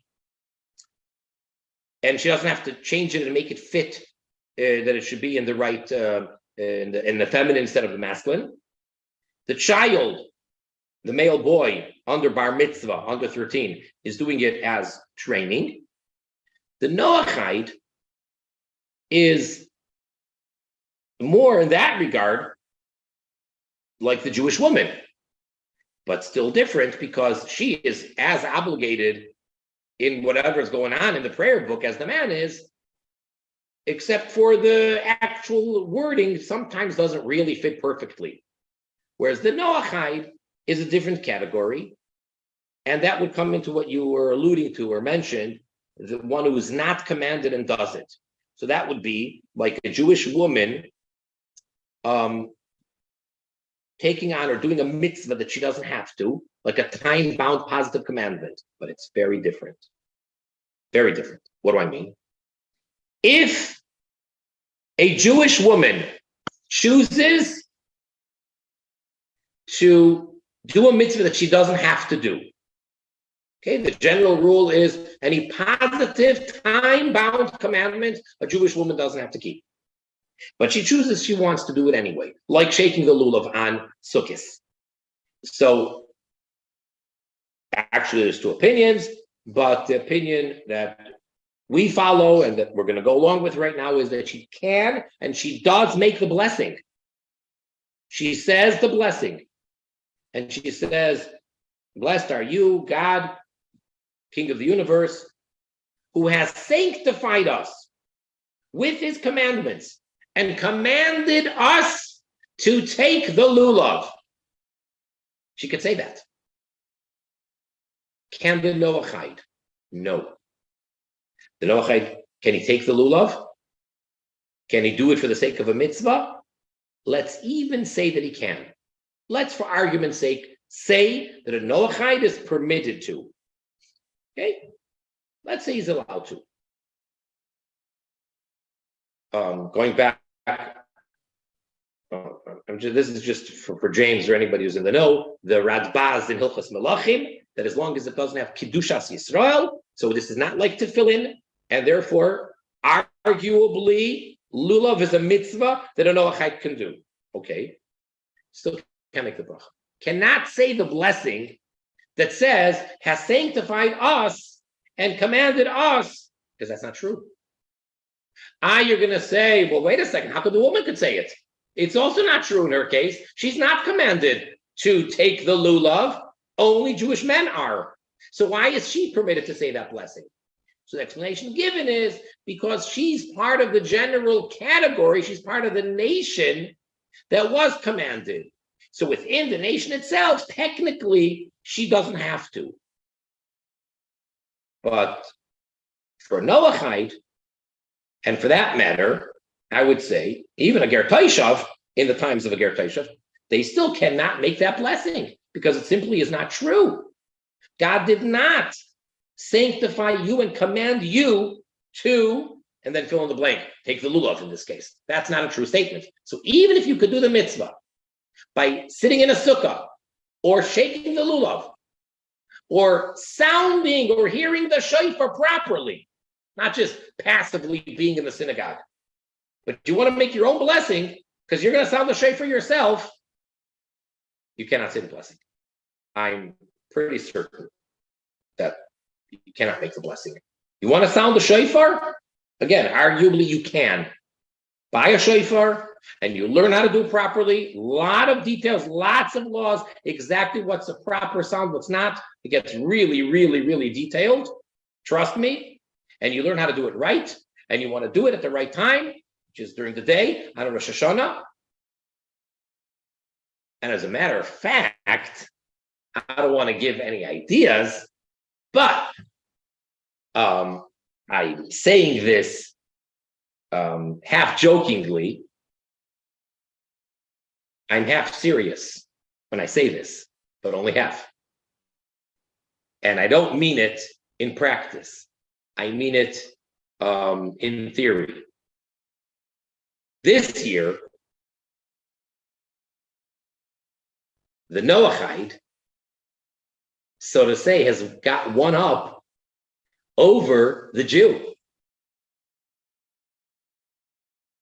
[SPEAKER 1] And she doesn't have to change it and make it fit, that it should be in the right, in the feminine instead of the masculine. The child, the male boy under bar mitzvah, under 13, is doing it as training. The Noahide is more in that regard like the Jewish woman, but still different because she is as obligated in whatever is going on in the prayer book as the man is, except for the actual wording sometimes doesn't really fit perfectly. Whereas the Noahide is a different category, and that would come into what you were alluding to or mentioned, the one who is not commanded and does it. So that would be like a Jewish woman taking on or doing a mitzvah that she doesn't have to, like a time-bound positive commandment, but it's very different. Very different. What do I mean? if a Jewish woman chooses to do a mitzvah that she doesn't have to do, okay, the general rule is any positive time-bound commandment a Jewish woman doesn't have to keep. But she chooses she wants to do it anyway, like shaking the lulav on Sukkot. So actually there's two opinions, but the opinion that we follow and that we're going to go along with right now is that she can and she does make the blessing. She says the blessing. And she says, blessed are you, God, King of the universe, who has sanctified us with his commandments and commanded us to take the lulav. She could say that. Can the Noahide? No. The Noahide, can he take the lulav? Can he do it for the sake of a mitzvah? Let's even say that he can. Let's, for argument's sake, say that a Noahide is permitted to. Okay? Let's say he's allowed to. Going back, this is just for James or anybody who's in the know, the Radbaz in Hilchos Melachim, that as long as it doesn't have Kiddushas Yisrael, so this is not like tefillin, and therefore, arguably, lulav is a mitzvah that a Noachide can do. Okay, still can't make the bracha. Cannot say the blessing that says, has sanctified us and commanded us, because that's not true. You're going to say, well, wait a second, how could the woman could say it? It's also not true in her case. She's not commanded to take the lulav. Only Jewish men are. So why is she permitted to say that blessing? So the explanation given is because she's part of the general category. She's part of the nation that was commanded. So within the nation itself, technically, she doesn't have to. But for Noahide, and for that matter, I would say, even a Ger Taishav, in the times of a Ger Taishav, they still cannot make that blessing because it simply is not true. God did not sanctify you and command you to, and then fill in the blank, take the lulav in this case. That's not a true statement. So even if you could do the mitzvah by sitting in a sukkah or shaking the lulav or sounding or hearing the shofar properly, not just passively being in the synagogue, but you want to make your own blessing because you're going to sound the shofar yourself, you cannot say the blessing. I'm pretty certain that you cannot make the blessing. You want to sound the shofar? Again, arguably you can. Buy a shofar and you learn how to do it properly. A lot of details, lots of laws, exactly what's a proper sound, what's not. It gets really, really, really detailed. Trust me. And you learn how to do it right. And you want to do it at the right time, which is during the day, on Rosh Hashanah. And as a matter of fact, I don't want to give any ideas, but I'm saying this half jokingly. I'm half serious when I say this, but only half. And I don't mean it in practice. I mean it in theory. This year, the Noahide, so to say, has got one up over the Jew.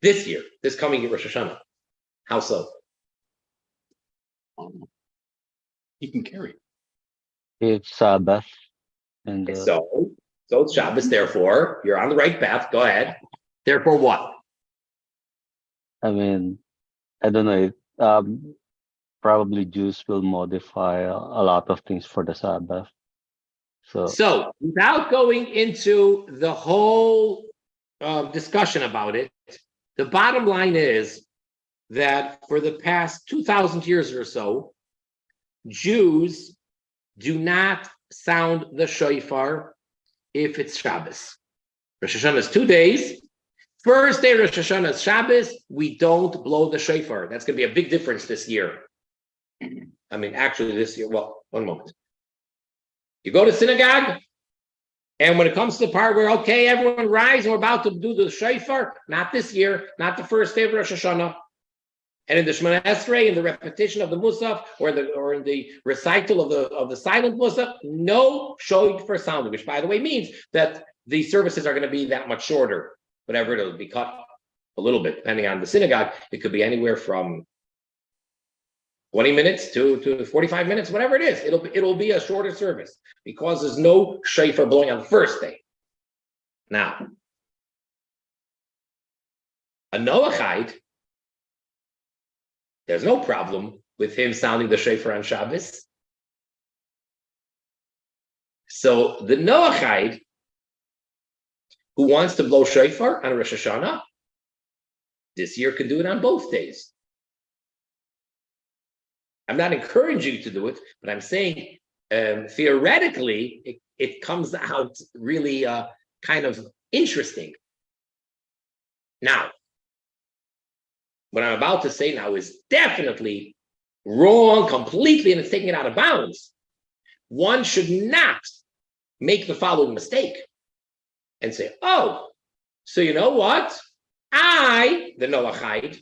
[SPEAKER 1] This year, this coming year, Rosh Hashanah. How so?
[SPEAKER 3] He can carry.
[SPEAKER 2] It's Sabbath. And
[SPEAKER 1] So it's Shabbos, therefore, you're on the right path. Go ahead. Therefore, what?
[SPEAKER 2] I mean, I don't know. Probably Jews will modify a lot of things for the Sabbath.
[SPEAKER 1] So without going into the whole discussion about it, the bottom line is that for the past 2,000 years or so, Jews do not sound the shofar if it's Shabbos. Rosh Hashanah is 2 days. First day Rosh Hashanah is Shabbos. We don't blow the shofar. That's going to be a big difference this year. I mean, actually this year, well, one moment. You go to synagogue And when it comes to the part where, okay, everyone rise, and we're about to do the shofar, not this year, not the first day of Rosh Hashanah. And in the Shemona Esrei, in the repetition of the Musaf, or in the recital of the silent Musaf, no shofar sounding, which by the way means that the services are going to be that much shorter. Whatever it'll be cut a little bit, depending on the synagogue. It could be anywhere from 20 minutes to 45 minutes, whatever it is. It'll be a shorter service because there's no shofar blowing on the first day. Now, a Noahide, there's no problem with him sounding the shofar on Shabbos. So the Noahide who wants to blow shofar on Rosh Hashanah this year could do it on both days. I'm not encouraging you to do it, but I'm saying theoretically it comes out really kind of interesting. Now, what I'm about to say now is definitely wrong completely, and it's taking it out of bounds. One should not make the following mistake and say, oh, so you know what? I, the Noahide,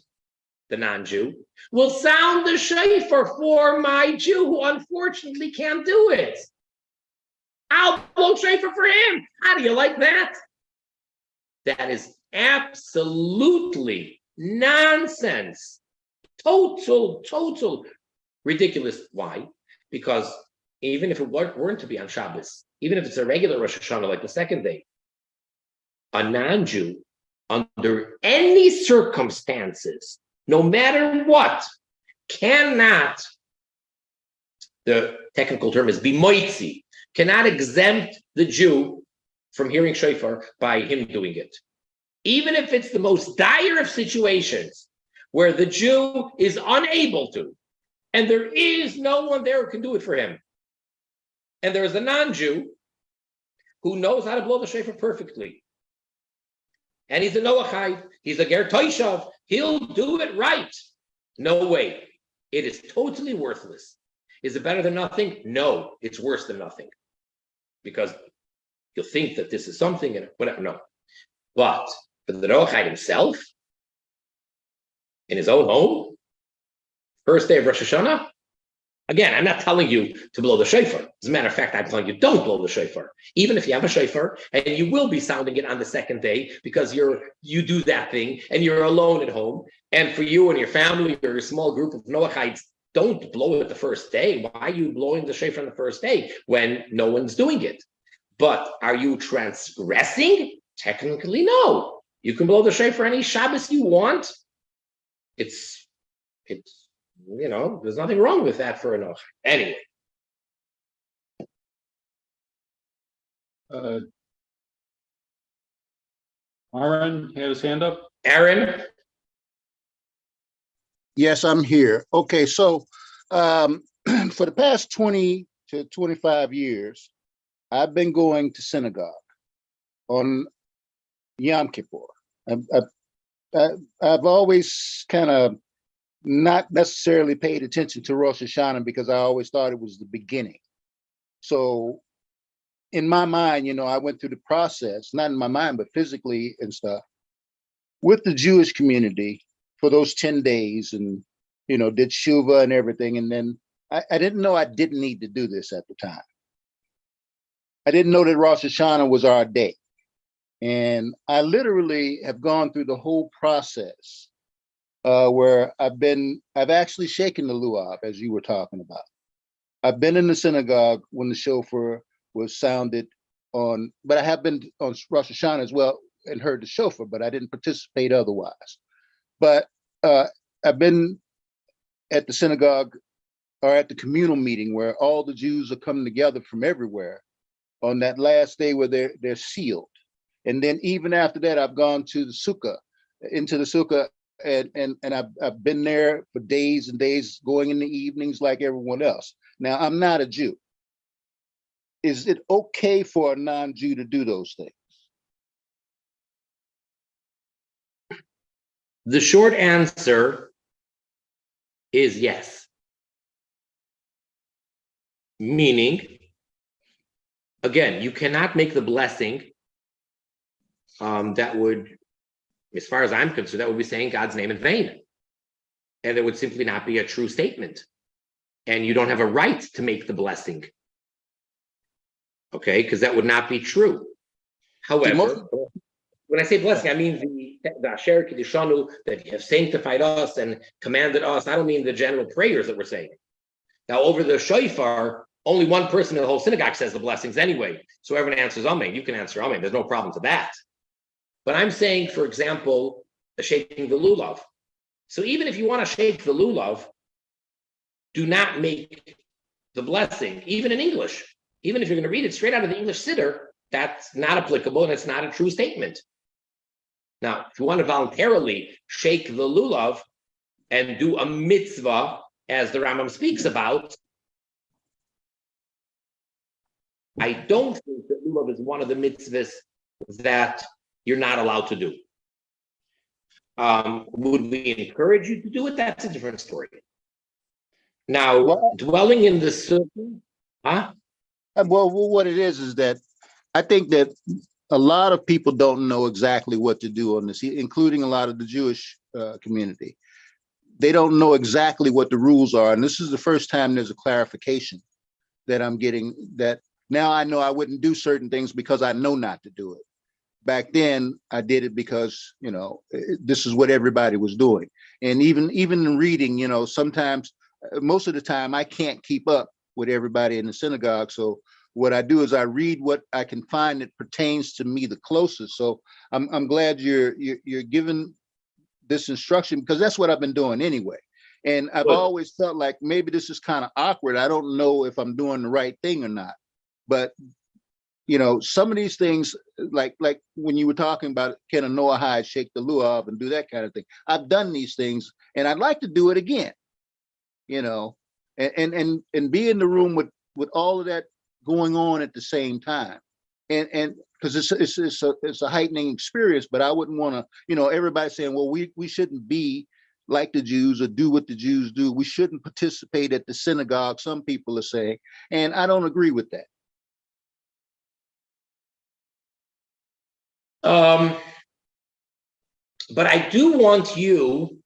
[SPEAKER 1] the non-Jew, will sound the shofar for my Jew who unfortunately can't do it. I'll blow shofar for him. How do you like that? That is absolutely nonsense. Total ridiculous. Why? Because even if it weren't to be on Shabbos, even if it's a regular Rosh Hashanah like the second day, a non-Jew, under any circumstances, no matter what, cannot, the technical term is bimoitzi, cannot exempt the Jew from hearing shofar by him doing it. Even if it's the most dire of situations where the Jew is unable to, and there is no one there who can do it for him, and there is a non-Jew who knows how to blow the shofar perfectly, and he's a Noahide, he's a Ger Toishav, he'll do it right. No way. It is totally worthless. Is it better than nothing? No, it's worse than nothing. Because you'll think that this is something and whatever, no. But for the Noahide himself, in his own home, first day of Rosh Hashanah, again, I'm not telling you to blow the shofar. As a matter of fact, I'm telling you don't blow the shofar. Even if you have a shofar, and you will be sounding it on the second day because you do that thing and you're alone at home. And for you and your family or your small group of Noahides, don't blow it the first day. Why are you blowing the shofar on the first day when no one's doing it? But are you transgressing? Technically, no. You can blow the shofar any Shabbos you want. It's there's nothing wrong with that for a Noach. Anyway.
[SPEAKER 3] Aaron had his hand up.
[SPEAKER 1] Aaron?
[SPEAKER 6] Yes, I'm here. Okay, so for the past 20 to 25 years, I've been going to synagogue on Yom Kippur. I've always kind of not necessarily paid attention to Rosh Hashanah because I always thought it was the beginning. So in my mind, I went through the process, not in my mind, but physically and stuff, with the Jewish community for those 10 days and, did Shuvah and everything. And then I didn't know I didn't need to do this at the time. I didn't know that Rosh Hashanah was our day. And I literally have gone through the whole process where I've actually shaken the luau, as you were talking about. I've been in the synagogue when the shofar was sounded on, but I have been on Rosh Hashanah as well and heard the shofar, but I didn't participate otherwise. But I've been at the synagogue or at the communal meeting where all the Jews are coming together from everywhere on that last day where they're sealed. And then even after that, I've gone to the sukkah, into the sukkah, and I've been there for days and days, going in the evenings like everyone else. Now, I'm not a Jew. Is it okay for a non-Jew to do those things?
[SPEAKER 1] The short answer is yes. Meaning, again, you cannot make the blessing that would, as far as I'm concerned, that would be saying God's name in vain. And it would simply not be a true statement. And you don't have a right to make the blessing. Okay, because that would not be true. However, when I say blessing, I mean the Asher Kiddushanu, that you have sanctified us and commanded us. I don't mean the general prayers that we're saying. Now, over the shofar, only one person in the whole synagogue says the blessings anyway. So everyone answers Amen. You can answer Amen. There's no problem to that. But I'm saying, for example, shaking the lulav. So even if you want to shake the lulav, do not make the blessing, even in English. Even if you're going to read it straight out of the English Siddur, that's not applicable and it's not a true statement. Now, if you want to voluntarily shake the lulav and do a mitzvah, as the Rambam speaks about, I don't think that lulav is one of the mitzvahs that you're not allowed to do. Would we encourage you to do it? That's a different story. Now, dwelling in the circle,
[SPEAKER 6] Well, what it is that I think that a lot of people don't know exactly what to do on this, including a lot of the Jewish community. They don't know exactly what the rules are. And this is the first time there's a clarification that I'm getting, that now I know I wouldn't do certain things because I know not to do it. Back then, I did it because, you know, this is what everybody was doing. And even in reading, you know, sometimes, most of the time, I can't keep up with everybody in the synagogue. So what I do is I read what I can find that pertains to me the closest. So I'm glad you're giving this instruction, because that's what I've been doing anyway. And I've always felt like maybe this is kind of awkward. I don't know if I'm doing the right thing or not. But you know, some of these things, like when you were talking about, can a Noahide shake the lulav and do that kind of thing? I've done these things, and I'd like to do it again. You know, and be in the room with all of that going on at the same time, and because it's a heightening experience. But I wouldn't want to, you know, everybody saying, well, we shouldn't be like the Jews or do what the Jews do. We shouldn't participate at the synagogue, some people are saying, and I don't agree with that.
[SPEAKER 1] But I do want you,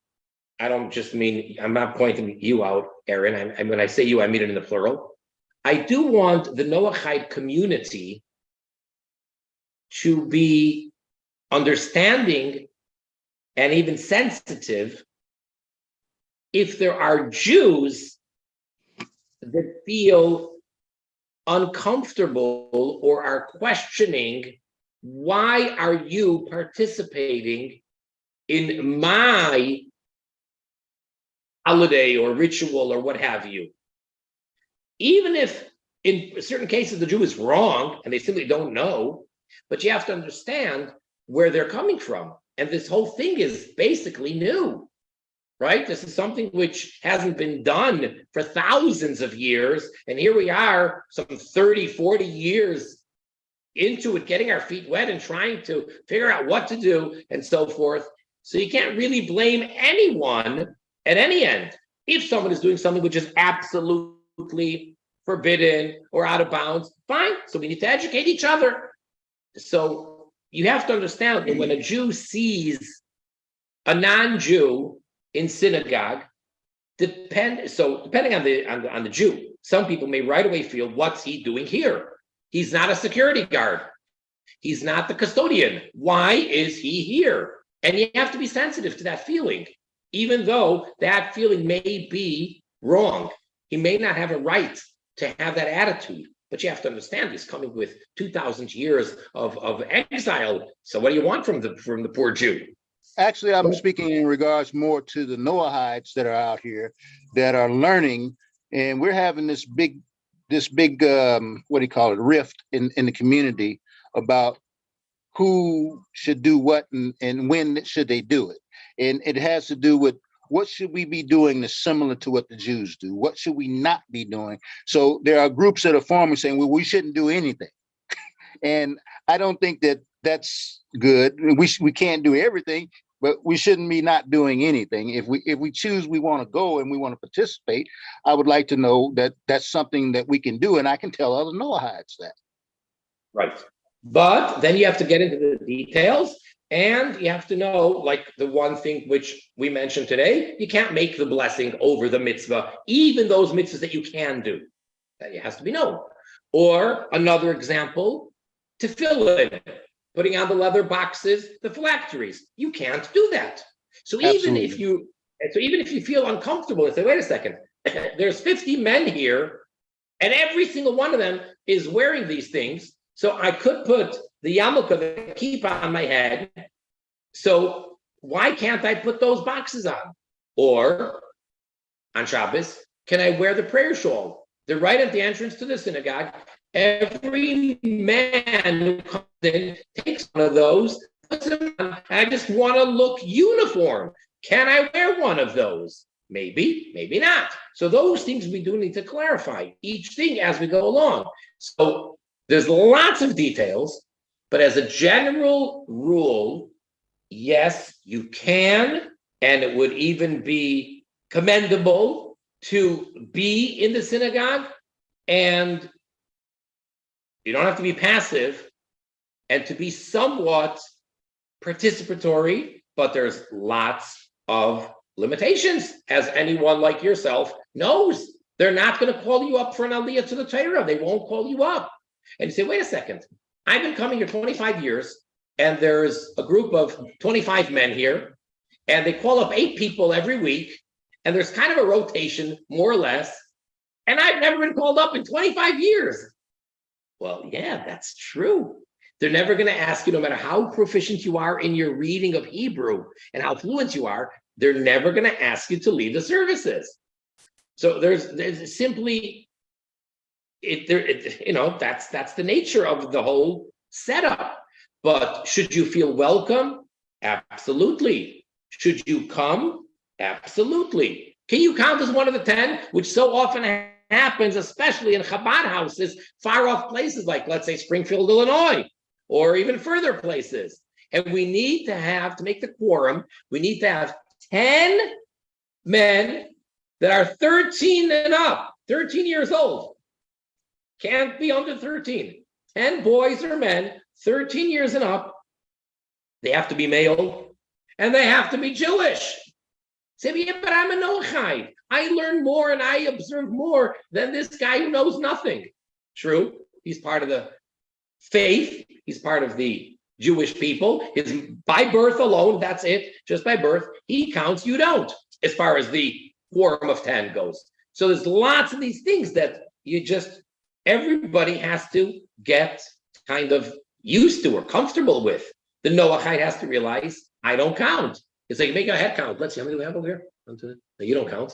[SPEAKER 1] I don't just mean, I'm not pointing you out, Aaron. And when I say you, I mean it in the plural. I do want the Noahide community to be understanding and even sensitive if there are Jews that feel uncomfortable or are questioning, why are you participating in my holiday or ritual or what have you? Even if in certain cases the Jew is wrong and they simply don't know, but you have to understand where they're coming from. And this whole thing is basically new, right? This is something which hasn't been done for thousands of years. And here we are, some 30, 40 years into it, getting our feet wet and trying to figure out what to do and so forth. So you can't really blame anyone at any end. If someone is doing something which is absolutely forbidden or out of bounds, fine. So we need to educate each other. So you have to understand that when a Jew sees a non-Jew in synagogue, depending on the Jew, some people may right away feel, what's he doing here? He's not a security guard. He's not the custodian. Why is he here? And you have to be sensitive to that feeling, even though that feeling may be wrong. He may not have a right to have that attitude, but you have to understand he's coming with 2,000 years of exile. So what do you want from the poor Jew?
[SPEAKER 6] Actually, I'm speaking in regards more to the Noahides that are out here that are learning, and we're having this big what do you call it, rift in the community about who should do what and when should they do it. And it has to do with what should we be doing that's similar to what the Jews do? What should we not be doing? So there are groups that are forming saying, well, we shouldn't do anything. And I don't think that that's good. We can't do everything, but we shouldn't be not doing anything. If we choose we want to go and we want to participate, I would like to know that that's something that we can do, and I can tell other Noahides that.
[SPEAKER 1] Right. But then you have to get into the details, and you have to know, like the one thing which we mentioned today, you can't make the blessing over the mitzvah, even those mitzvahs that you can do. That has to be known. Or another example, tefillin, putting on the leather boxes, the phylacteries. You can't do that. So even if you feel uncomfortable and say, wait a second, there's 50 men here, and every single one of them is wearing these things. So I could put the yarmulke, the kippah on my head. So why can't I put those boxes on? Or on Shabbos, can I wear the prayer shawl? They're right at the entrance to the synagogue. Every man who comes in takes one of those, puts them on. I just want to look uniform. Can I wear one of those? Maybe, maybe not. So those things we do need to clarify each thing as we go along. So there's lots of details, but as a general rule, yes, you can, and it would even be commendable to be in the synagogue, and you don't have to be passive, and to be somewhat participatory, but there's lots of limitations, as anyone like yourself knows. They're not going to call you up for an aliyah to the Torah. They won't call you up. And you say, wait a second, I've been coming here 25 years, and there's a group of 25 men here, and they call up 8 people every week, and there's kind of a rotation, more or less, and I've never been called up in 25 years. Well, yeah, that's true. They're never going to ask you, no matter how proficient you are in your reading of Hebrew and how fluent you are, they're never going to ask you to lead the services. So there's simply, that's the nature of the whole setup. But should you feel welcome? Absolutely. Should you come? Absolutely. Can you count as one of the 10, which so often happens, especially in Chabad houses, far off places like, let's say, Springfield, Illinois, or even further places. And we need to make the quorum, we need to have 10 men that are 13 and up, 13 years old. Can't be under 13. 10 boys or men, 13 years and up. They have to be male, and they have to be Jewish. Say, yeah, but I'm a Noahide. I learn more and I observe more than this guy who knows nothing. True, he's part of the faith. He's part of the Jewish people. His by birth alone, that's it. Just by birth, he counts, you don't, as far as the quorum of 10 goes. So there's lots of these things that everybody has to get kind of used to or comfortable with. The Noahide has to realize, I don't count. It's like, make a head count. Let's see how many we have over here. No, you don't count.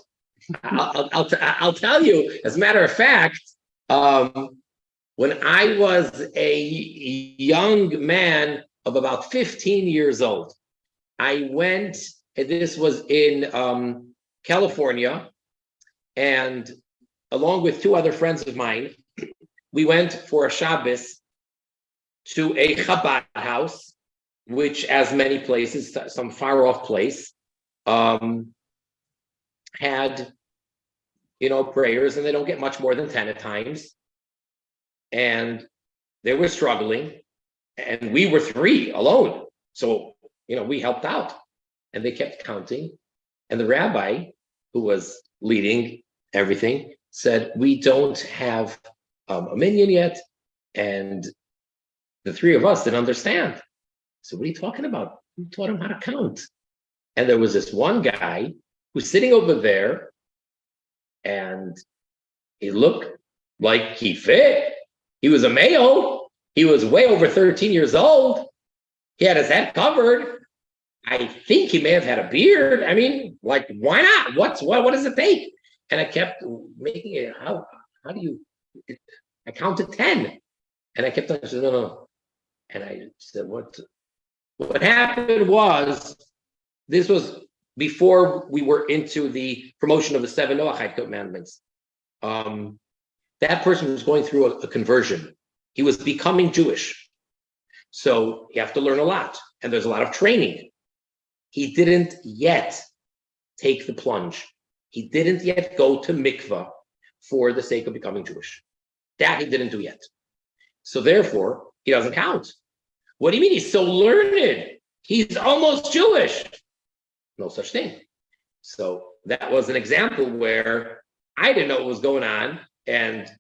[SPEAKER 1] I'll tell you, as a matter of fact, when I was a young man of about 15 years old, I went, and this was in California, and along with 2 other friends of mine, we went for a Shabbos to a Chabad house, which, as many places, some far off place, had, prayers, and they don't get much more than 10 at times. And they were struggling, and we were 3 alone. So, we helped out, and they kept counting. And the rabbi, who was leading everything, said, we don't have a minyan yet. And the 3 of us didn't understand. So what are you talking about? Who taught him how to count? And there was this one guy who's sitting over there, and he looked like he fit. He was a male. He was way over 13 years old. He had his head covered. I think he may have had a beard. I mean, like, why not? What does it take? And I kept making it. How do you? I counted 10, and I kept on saying, no. And I said, what happened was, this was before we were into the promotion of the 7 Noahide commandments. That person was going through a conversion. He was becoming Jewish. So you have to learn a lot, and there's a lot of training. He didn't yet take the plunge. He didn't yet go to mikvah for the sake of becoming Jewish. That he didn't do yet. So therefore, he doesn't count. What do you mean? He's so learned. He's almost Jewish. No such thing. So that was an example where I didn't know what was going on. And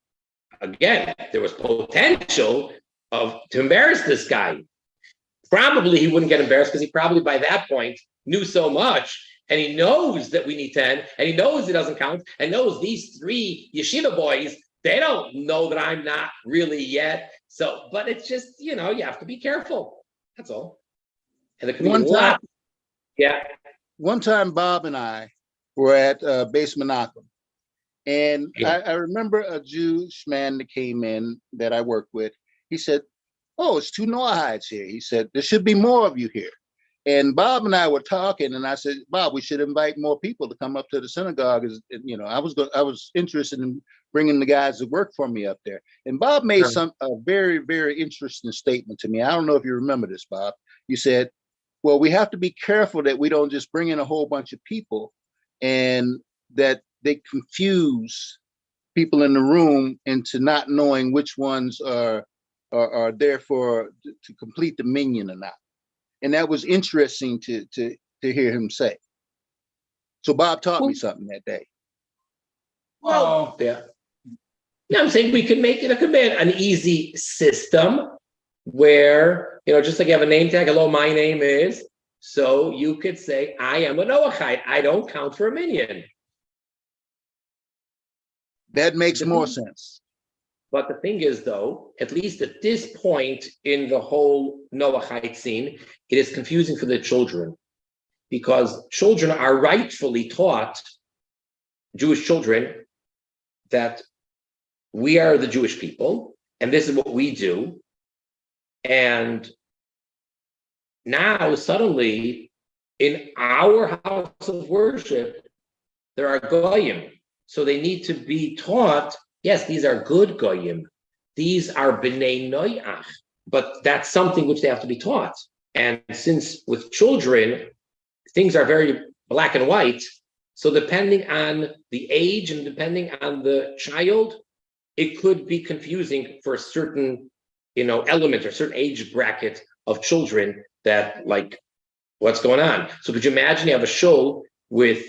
[SPEAKER 1] again, there was potential to embarrass this guy. Probably he wouldn't get embarrassed because he probably by that point knew so much. And he knows that we need 10, and he knows he doesn't count, and knows these 3 yeshiva boys, they don't know that I'm not really yet. So, but it's just, you have to be careful. That's all. And there could be a lot. Yeah.
[SPEAKER 6] One time, Bob and I were at Base Menachem, and I remember a Jewish man that came in that I worked with. He said, "Oh, it's 2 Noahides here." He said, "There should be more of you here." And Bob and I were talking, and I said, "Bob, we should invite more people to come up to the synagogue." I was interested in bringing the guys that work for me up there. And Bob made a very, very interesting statement to me. I don't know if you remember this, Bob. You said, "Well, we have to be careful that we don't just bring in a whole bunch of people and that they confuse people in the room into not knowing which ones are there to complete the minyan or not." And that was interesting to hear him say. So Bob taught me something that day.
[SPEAKER 1] Well, yeah. No, I'm saying we could make it an easy system where, just like you have a name tag, hello, my name is, so you could say, I am a Noahide. I don't count for a minyan.
[SPEAKER 6] That makes more sense.
[SPEAKER 1] But the thing is, though, at least at this point in the whole Noahide scene, it is confusing for the children because children are rightfully taught, Jewish children, that we are the Jewish people and this is what we do. And now suddenly in our house of worship, there are goyim. So they need to be taught, yes, these are good goyim. These are Bnei Noach, but that's something which they have to be taught. And since with children, things are very black and white, so depending on the age and depending on the child, it could be confusing for a certain, element or certain age bracket of children that like, what's going on? So could you imagine you have a shul with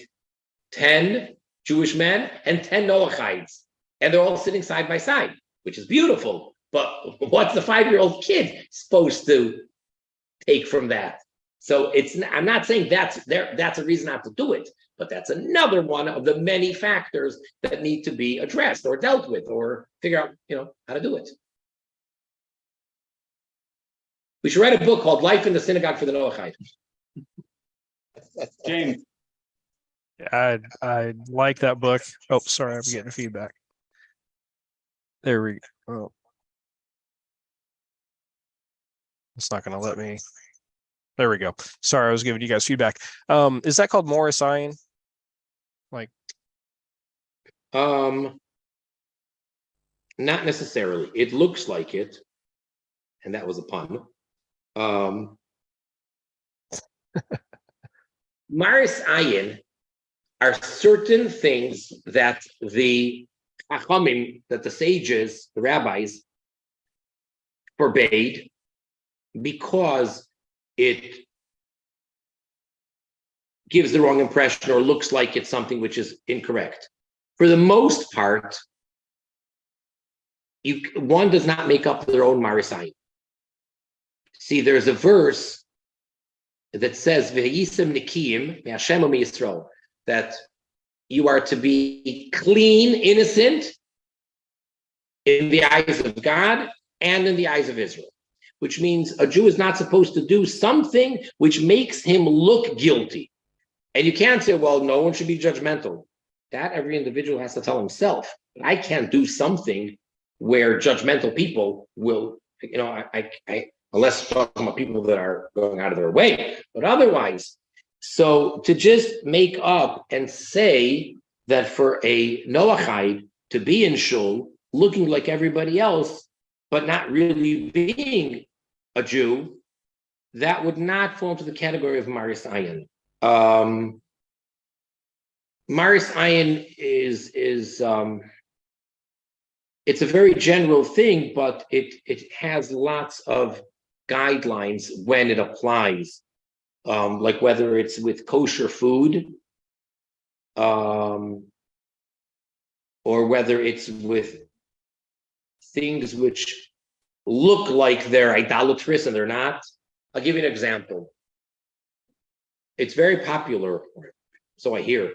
[SPEAKER 1] 10 Jewish men and 10 Noachides, and they're all sitting side by side, which is beautiful. But what's the 5-year-old kid supposed to take from that? So I'm not saying that's a reason not to do it, but that's another one of the many factors that need to be addressed or dealt with or figure out, how to do it. We should write a book called Life in the Synagogue for the Noahide.
[SPEAKER 3] James,
[SPEAKER 5] I like that book. Oh, sorry, I'm getting feedback. There we go. Oh. It's not going to let me. There we go. Sorry, I was giving you guys feedback. Is that called Morris Iron? Like,
[SPEAKER 1] not necessarily. It looks like it, and that was a pun. Maris Ayin are certain things that the Chachamim, that the sages, the rabbis, forbade because it gives the wrong impression or looks like it's something which is incorrect. For the most part, one does not make up their own Marisayim. See, there's a verse that says, "V'yisem nikiyim me'Hashem u'miYisrael," that you are to be clean, innocent in the eyes of God and in the eyes of Israel. Which means a Jew is not supposed to do something which makes him look guilty. And you can't say, well, no one should be judgmental. That every individual has to tell himself. But I can't do something where judgmental people will, unless you're talking about people that are going out of their way. But otherwise, so to just make up and say that for a Noahide to be in shul, looking like everybody else, but not really being a Jew, that would not fall into the category of Maris Ayin. Maris Ayin is it's a very general thing, but it has lots of guidelines when it applies, like whether it's with kosher food, or whether it's with things which look like they're idolatrous and they're not. I'll give you an example. It's very popular, so I hear,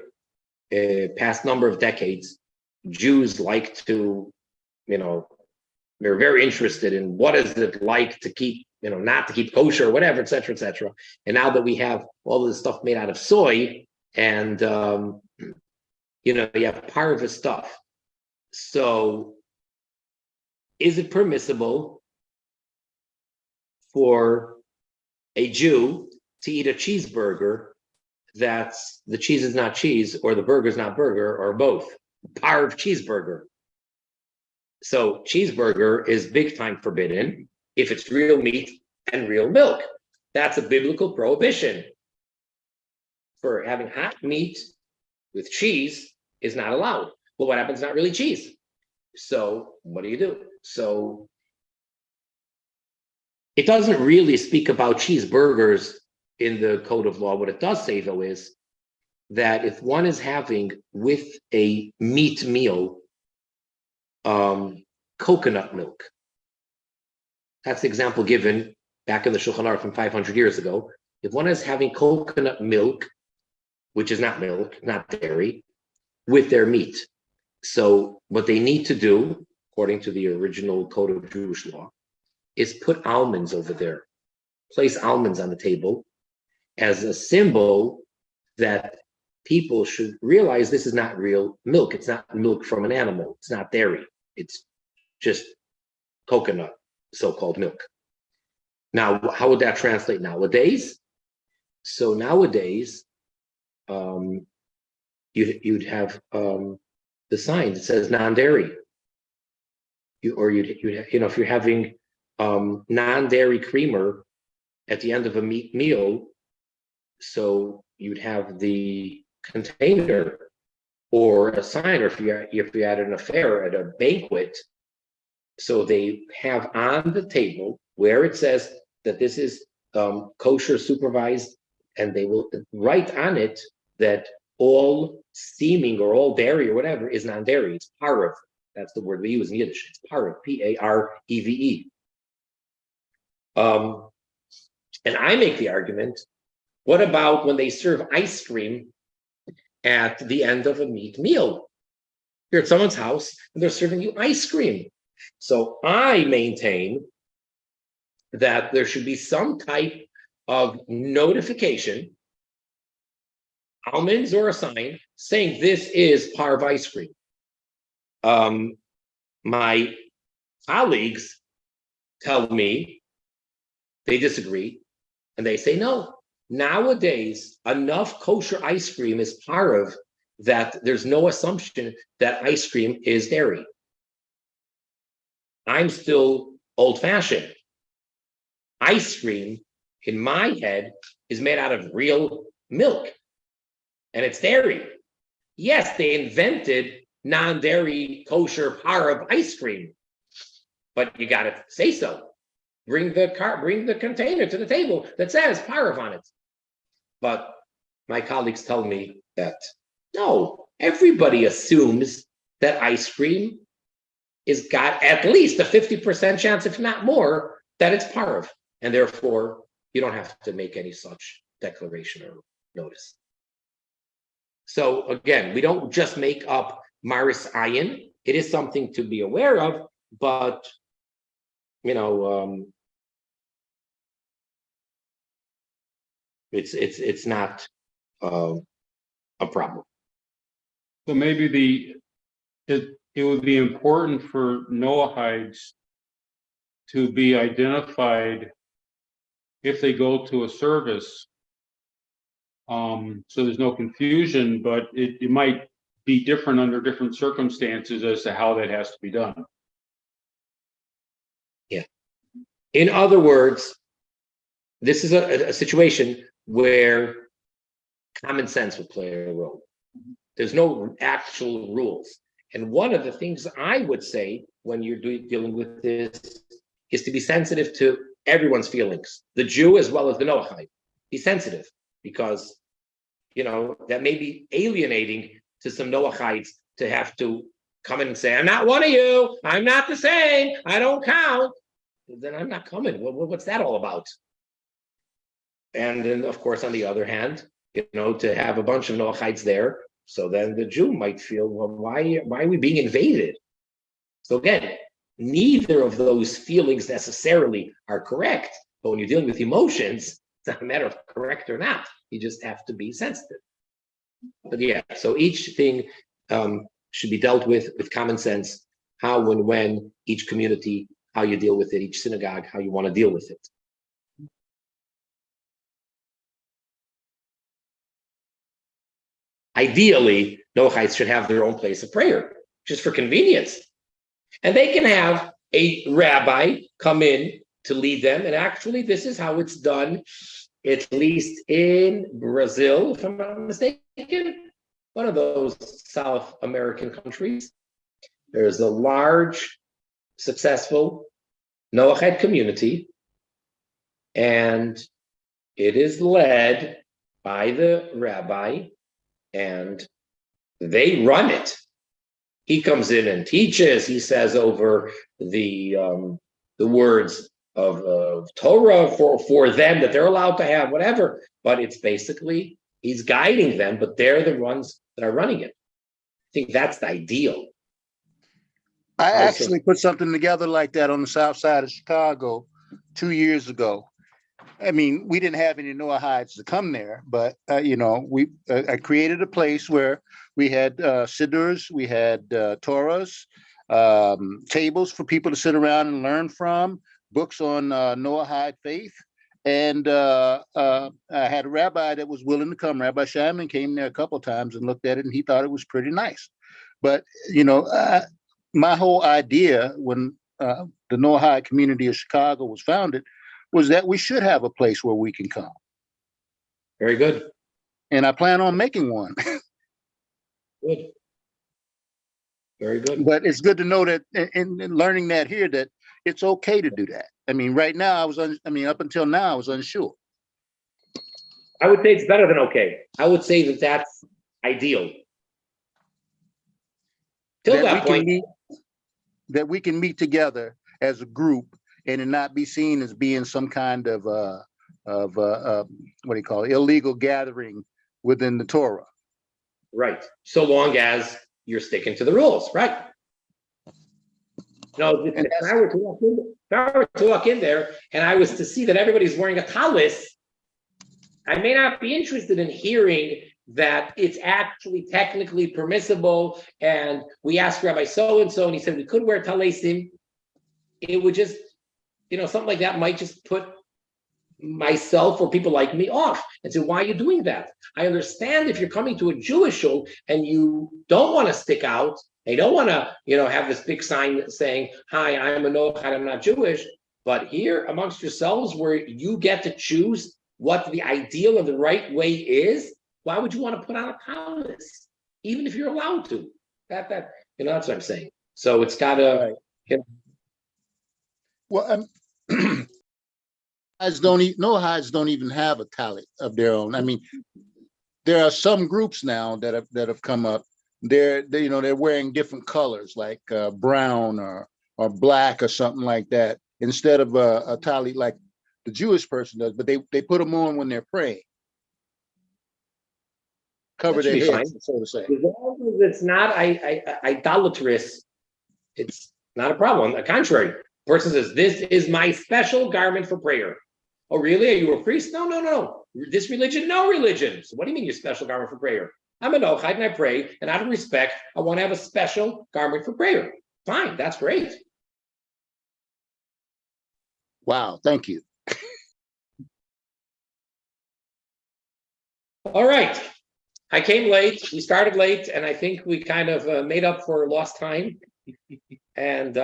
[SPEAKER 1] past number of decades, Jews like to, they're very interested in what is it like to keep, not to keep kosher or whatever, et cetera, et cetera. And now that we have all of this stuff made out of soy and, you have parva stuff. So is it permissible for a Jew to eat a cheeseburger that's the cheese is not cheese or the burger is not burger or both? Parv cheeseburger. So cheeseburger is big time forbidden if it's real meat and real milk. That's a biblical prohibition. For having hot meat with cheese is not allowed. Well, what happens? It's not really cheese. So what do you do? So it doesn't really speak about cheeseburgers in the code of law. What it does say, though, is that if one is having with a meat meal coconut milk, that's the example given back in the Shulchan Aruch from 500 years ago. If one is having coconut milk, which is not milk, not dairy, with their meat, so what they need to do, according to the original code of Jewish law, is put almonds over there, place almonds on the table as a symbol that people should realize this is not real milk. It's not milk from an animal. It's not dairy. It's just coconut, so-called milk. Now, how would that translate nowadays? So nowadays, you'd have the sign that says non-dairy. You'd if you're having non-dairy creamer at the end of a meat meal, so you'd have the container or a sign, or if you're at an affair, at a banquet, so they have on the table where it says that this is kosher supervised, and they will write on it that all steaming or all dairy or whatever is non-dairy. It's pareve. That's the word we use in Yiddish. It's pareve, P-A-R-E-V-E. And I make the argument, what about when they serve ice cream at the end of a meat meal? You're at someone's house and they're serving you ice cream. So I maintain that there should be some type of notification, almonds or a sign, saying this is parve ice cream. My colleagues tell me they disagree, and they say no. Nowadays, enough kosher ice cream is parve that there's no assumption that ice cream is dairy. I'm still old-fashioned. Ice cream, in my head, is made out of real milk, and it's dairy. Yes, they invented non-dairy kosher parve ice cream, but you got to say so. Bring the container to the table that says parve on it. But my colleagues tell me that no, everybody assumes that ice cream is got at least a 50% chance, if not more, that it's parve, and therefore you don't have to make any such declaration or notice. So again, we don't just make up Maris Ayin. It is something to be aware of, but it's not a problem.
[SPEAKER 3] So maybe it would be important for Noahides to be identified if they go to a service, so there's no confusion, but it might be different under different circumstances as to how that has to be done.
[SPEAKER 1] Yeah. In other words, this is a situation where common sense would play a role. There's no actual rules. And one of the things I would say when you're dealing with this is to be sensitive to everyone's feelings, the Jew as well as the Noahide. Be sensitive, because that may be alienating to some Noahides to have to come in and say, I'm not one of you, I'm not the same, I don't count. Then I'm not coming. What's that all about? And then, of course, on the other hand, to have a bunch of Noahides there, so then the Jew might feel, well, why are we being invaded? So again, neither of those feelings necessarily are correct. But when you're dealing with emotions, it's not a matter of correct or not. You just have to be sensitive. But yeah, so each thing should be dealt with common sense, how and when each community, how you deal with it, each synagogue, how you want to deal with it. Ideally, Noahides should have their own place of prayer, just for convenience. And they can have a rabbi come in to lead them. And actually, this is how it's done, at least in Brazil, if I'm not mistaken, one of those South American countries. There's a large, successful Noahide community, and it is led by the rabbi, and they run it. He comes in and teaches. He says over the words of Torah for them that they're allowed to have, whatever. But it's basically, he's guiding them, but they're the ones that are running it. I think that's the ideal.
[SPEAKER 6] I actually put something together like that on the south side of Chicago 2 years ago. I mean, we didn't have any Noahides to come there, but I created a place where we had siddurs, we had Torahs, tables for people to sit around and learn from, books on Noahide faith, and I had a rabbi that was willing to come. Rabbi Shaman came there a couple of times and looked at it, and he thought it was pretty nice. But my whole idea when the Noahide community of Chicago was founded was that we should have a place where we can come.
[SPEAKER 1] Very good.
[SPEAKER 6] And I plan on making one.
[SPEAKER 1] Good. Very good.
[SPEAKER 6] But it's good to know that in learning that here, that it's okay to do that. I mean, right now up until now, I was unsure.
[SPEAKER 1] I would say it's better than okay. I would say that that's ideal. Till that point,
[SPEAKER 6] that we can meet together as a group and it not be seen as being some kind of what do you call it, illegal gathering within the Torah.
[SPEAKER 1] Right. So long as you're sticking to the rules, right? No, if I were to walk in there and I was to see that everybody's wearing a talis, I may not be interested in hearing that it's actually technically permissible. And we asked Rabbi so-and-so, and he said we could wear talisim. It would just, something like that might just put myself or people like me off and say, why are you doing that? I understand if you're coming to a Jewish shul and you don't want to stick out, they don't want to, have this big sign saying, hi, I'm a Noachide, I'm not Jewish. But here amongst yourselves where you get to choose what the ideal and the right way is, why would you want to put on a talis, even if you're allowed to? That's what I'm saying. So it's got to.
[SPEAKER 6] Right. Well, Noahides don't even have a talit of their own. I mean, there are some groups now that have come up. They're wearing different colors, like brown or black or something like that, instead of a talit like the Jewish person does. But they put them on when they're praying. Cover their heads, so to say.
[SPEAKER 1] As long as it's not idolatrous, it's not a problem. On the contrary, the person says, this is my special garment for prayer. Oh, really? Are you a priest? No. This religion, no religion. So what do you mean your special garment for prayer? I'm a Noachide and I pray, and out of respect, I want to have a special garment for prayer. Fine, that's great.
[SPEAKER 6] Wow, thank you.
[SPEAKER 1] All right. I came late. We started late, and I think we kind of made up for lost time. And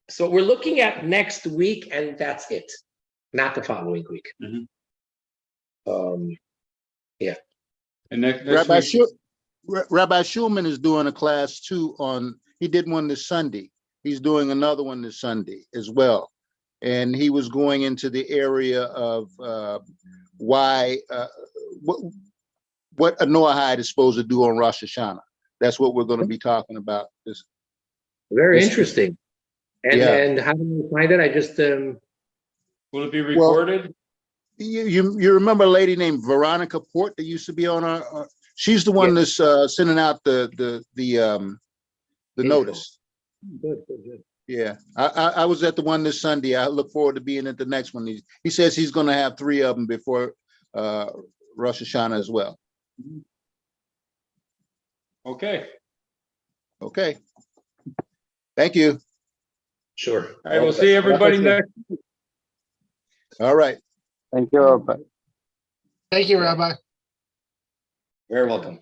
[SPEAKER 1] so we're looking at next week, and that's it. Not the following week.
[SPEAKER 3] Mm-hmm.
[SPEAKER 1] Yeah.
[SPEAKER 3] And next
[SPEAKER 6] Rabbi
[SPEAKER 3] week,
[SPEAKER 6] Rabbi Schulman is doing a class too he did one this Sunday He's doing another one this Sunday as well. And he was going into the area of why, what a Noahide is supposed to do on Rosh Hashanah. That's what we're going to be talking about.
[SPEAKER 1] Very
[SPEAKER 6] This-
[SPEAKER 1] interesting. And
[SPEAKER 6] Yeah.
[SPEAKER 1] and how do I find it? I just
[SPEAKER 3] Will it be recorded?
[SPEAKER 6] You remember a lady named Veronica Port that used to be on our she's the one that's sending out the notice.
[SPEAKER 1] Good, good, good.
[SPEAKER 6] Yeah, I was at the one this Sunday. I look forward to being at the next one. He says he's going to have 3 of them before Rosh Hashanah as well.
[SPEAKER 3] Okay.
[SPEAKER 6] Okay. Thank you.
[SPEAKER 1] Sure.
[SPEAKER 3] All right, we'll see everybody next.
[SPEAKER 6] All right.
[SPEAKER 2] Thank you, Rabbi.
[SPEAKER 7] Thank you, Rabbi.
[SPEAKER 1] Very welcome.